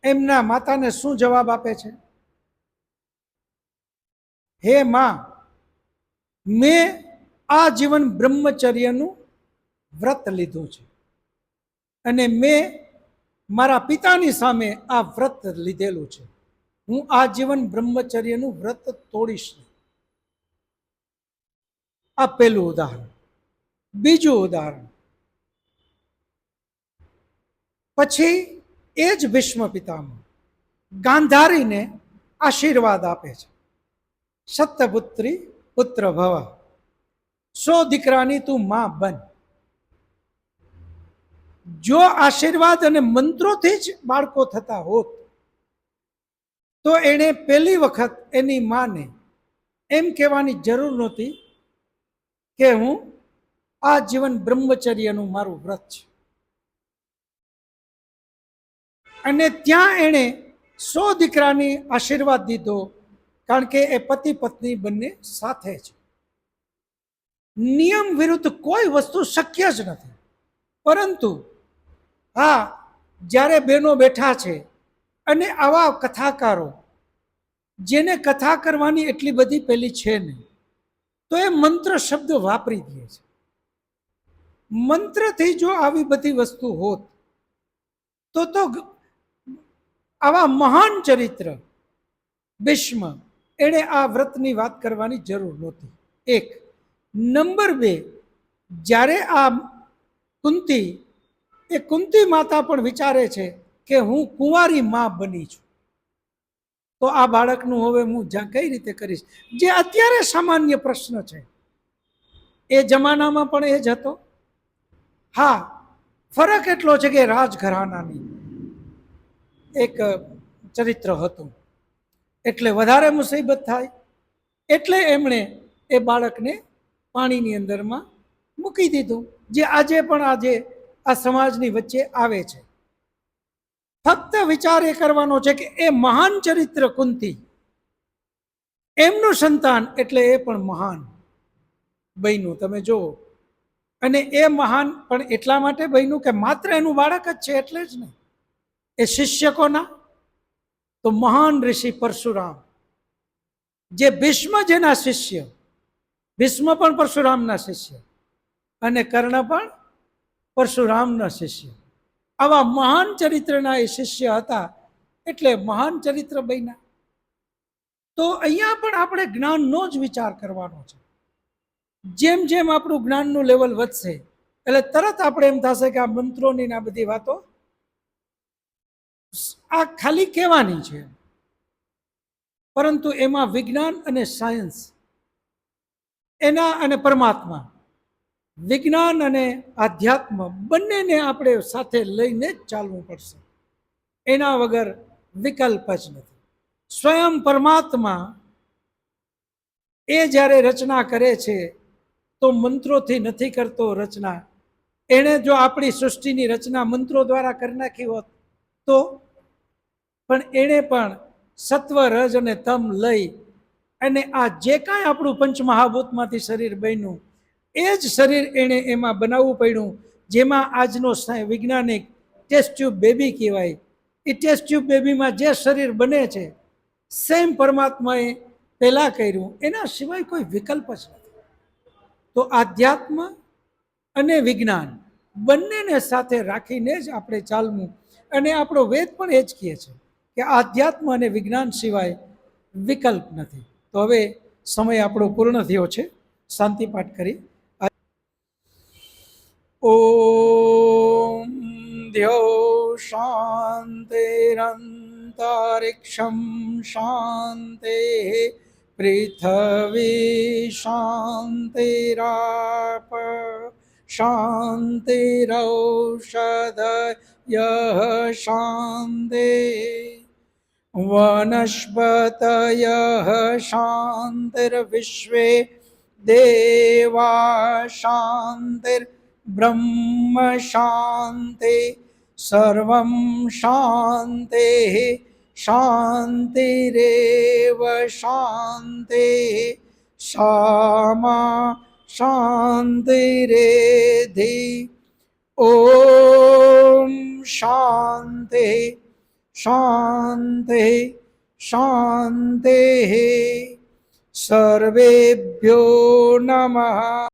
એમના માતાને શું જવાબ આપે છે? હે માં, મેં આ જીવન બ્રહ્મચર્યનું વ્રત લીધું છે અને મેં મારા પિતાની સામે આ વ્રત લીધેલું છે. હું આ જીવન બ્રહ્મચર્યનું વ્રત તોડીશ નહીં. આ પહેલું ઉદાહરણ. બીજું ઉદાહરણ, પછી એ જ ભીષ્મ પિતામહ ગાંધારીને આશીર્વાદ આપે છે, સત્યપુત્રી પુત્ર ભવ, 100 દીકરાની તું માં બન. જો આશીર્વાદ અને મંત્રોથી જ બાળકો થતા હોત તો એણે પહેલી વખત એની માને એમ કહેવાની જરૂર નહોતી કે હું આ જીવન બ્રહ્મચર્યનું મારું વ્રત છે. અને ત્યાં એણે 100 દીકરાની આશીર્વાદ દીધો, કારણ કે એ પતિ પત્ની બંને સાથે છે. નિયમ વિરુદ્ધ કોઈ વસ્તુ શક્ય જ નથી. પરંતુ હા, જ્યારે બહેનો બેઠા છે અને આવા કથાકારો જેને કથા કરવાની એટલી બધી પેલી છે નહીં, તો એ મંત્ર શબ્દ વાપરી દે છે. મંત્રથી જો આવી બધી વસ્તુ હોત તો આવા મહાન ચરિત્ર ભીષ્મ, એણે આ વ્રતની વાત કરવાની જરૂર નહોતી. એક. નંબર 2, જ્યારે આ કુંતી માતા પણ વિચારે છે કે હું કુંવારી માં બની છું, તો આ બાળકનું હવે હું કઈ રીતે કરીશ, જે અત્યારે સામાન્ય પ્રશ્ન છે, એ જમાનામાં પણ એ જ હતો. હા, ફરક એટલો છે કે રાજઘરાનાની એક ચરિત્ર હતું, એટલે વધારે મુસીબત થાય, એટલે એમણે એ બાળકને પાણીની અંદરમાં મૂકી દીધું, જે આજે આ સમાજની વચ્ચે આવે છે. ફક્ત વિચાર એ કરવાનો છે કે એ મહાન ચરિત્ર કુંતી, એમનું સંતાન એટલે એ પણ મહાન બન્યું. તમે જુઓ, અને એ મહાન પણ એટલા માટે બન્યું કે માત્ર એનું બાળક જ છે એટલે જ નહીં. એ શિષ્ય કોના? તો મહાન ઋષિ પરશુરામ, જે ભીષ્મ જેના શિષ્ય, ભીષ્મ પણ પરશુરામના શિષ્ય અને કર્ણ પણ પરશુરામના શિષ્ય. આવા મહાન ચરિત્રના એ શિષ્ય હતા, એટલે મહાન ચરિત્ર બન્યા. તો અહીંયા પણ આપણે જ્ઞાનનો જ વિચાર કરવાનો છે. જેમ જેમ આપણું જ્ઞાનનું લેવલ વધશે, એટલે તરત આપણે એમ થશે કે આ મંત્રોની આ બધી વાતો આ ખાલી કહેવાની છે, પરંતુ એમાં વિજ્ઞાન અને સાયન્સ, એના અને પરમાત્મા, વિજ્ઞાન અને આધ્યાત્મ બંનેને આપણે સાથે લઈને જ ચાલવું પડશે. એના વગર વિકલ્પ જ નથી. સ્વયં પરમાત્મા એ જ્યારે રચના કરે છે તો મંત્રોથી નથી કરતો રચના. એણે જો આપણી સૃષ્ટિની રચના મંત્રો દ્વારા કરી નાખી હોત તો પણ એણે પણ સત્વ, રજ અને તમ લઈ અને આ જે કાંઈ આપણું પંચમહાભૂતમાંથી શરીર બન્યું, એ જ શરીર એણે એમાં બનાવવું પડ્યું, જેમાં આજનો વૈજ્ઞાનિક ટેસ્ટ ટ્યુબ બેબી કહેવાય. એ ટેસ્ટ ટ્યુબ બેબીમાં જે શરીર બને છે, સેમ પરમાત્માએ પહેલાં કર્યું, એના સિવાય કોઈ વિકલ્પ જ નથી. તો આધ્યાત્મ અને વિજ્ઞાન બંનેને સાથે રાખીને જ આપણે ચાલવું. અને આપણો વેદ પણ એ જ કહે છે કે આધ્યાત્મ અને વિજ્ઞાન સિવાય વિકલ્પ નથી. તો હવે સમય આપણો પૂર્ણ થયો છે. શાંતિ પાઠ કરી. ઓમ દ્યો શાંતિરંતરિક્ષમ શાંતિ પૃથ્વી શાંતિરાપ શાંતિરૌષધયઃ શાંતિ વનસ્પતયઃ શાંતિર્વિશ્વે દેવા શાંતિર્બ્રહ્મ શાંતિ સર્વં શાંતિ શાંતિરેવ શાંતિ સામા શાંતિરેધિ. ઓમ શાંતિ શાંતિ શાંતિ. સર્વેભ્યો નમઃ.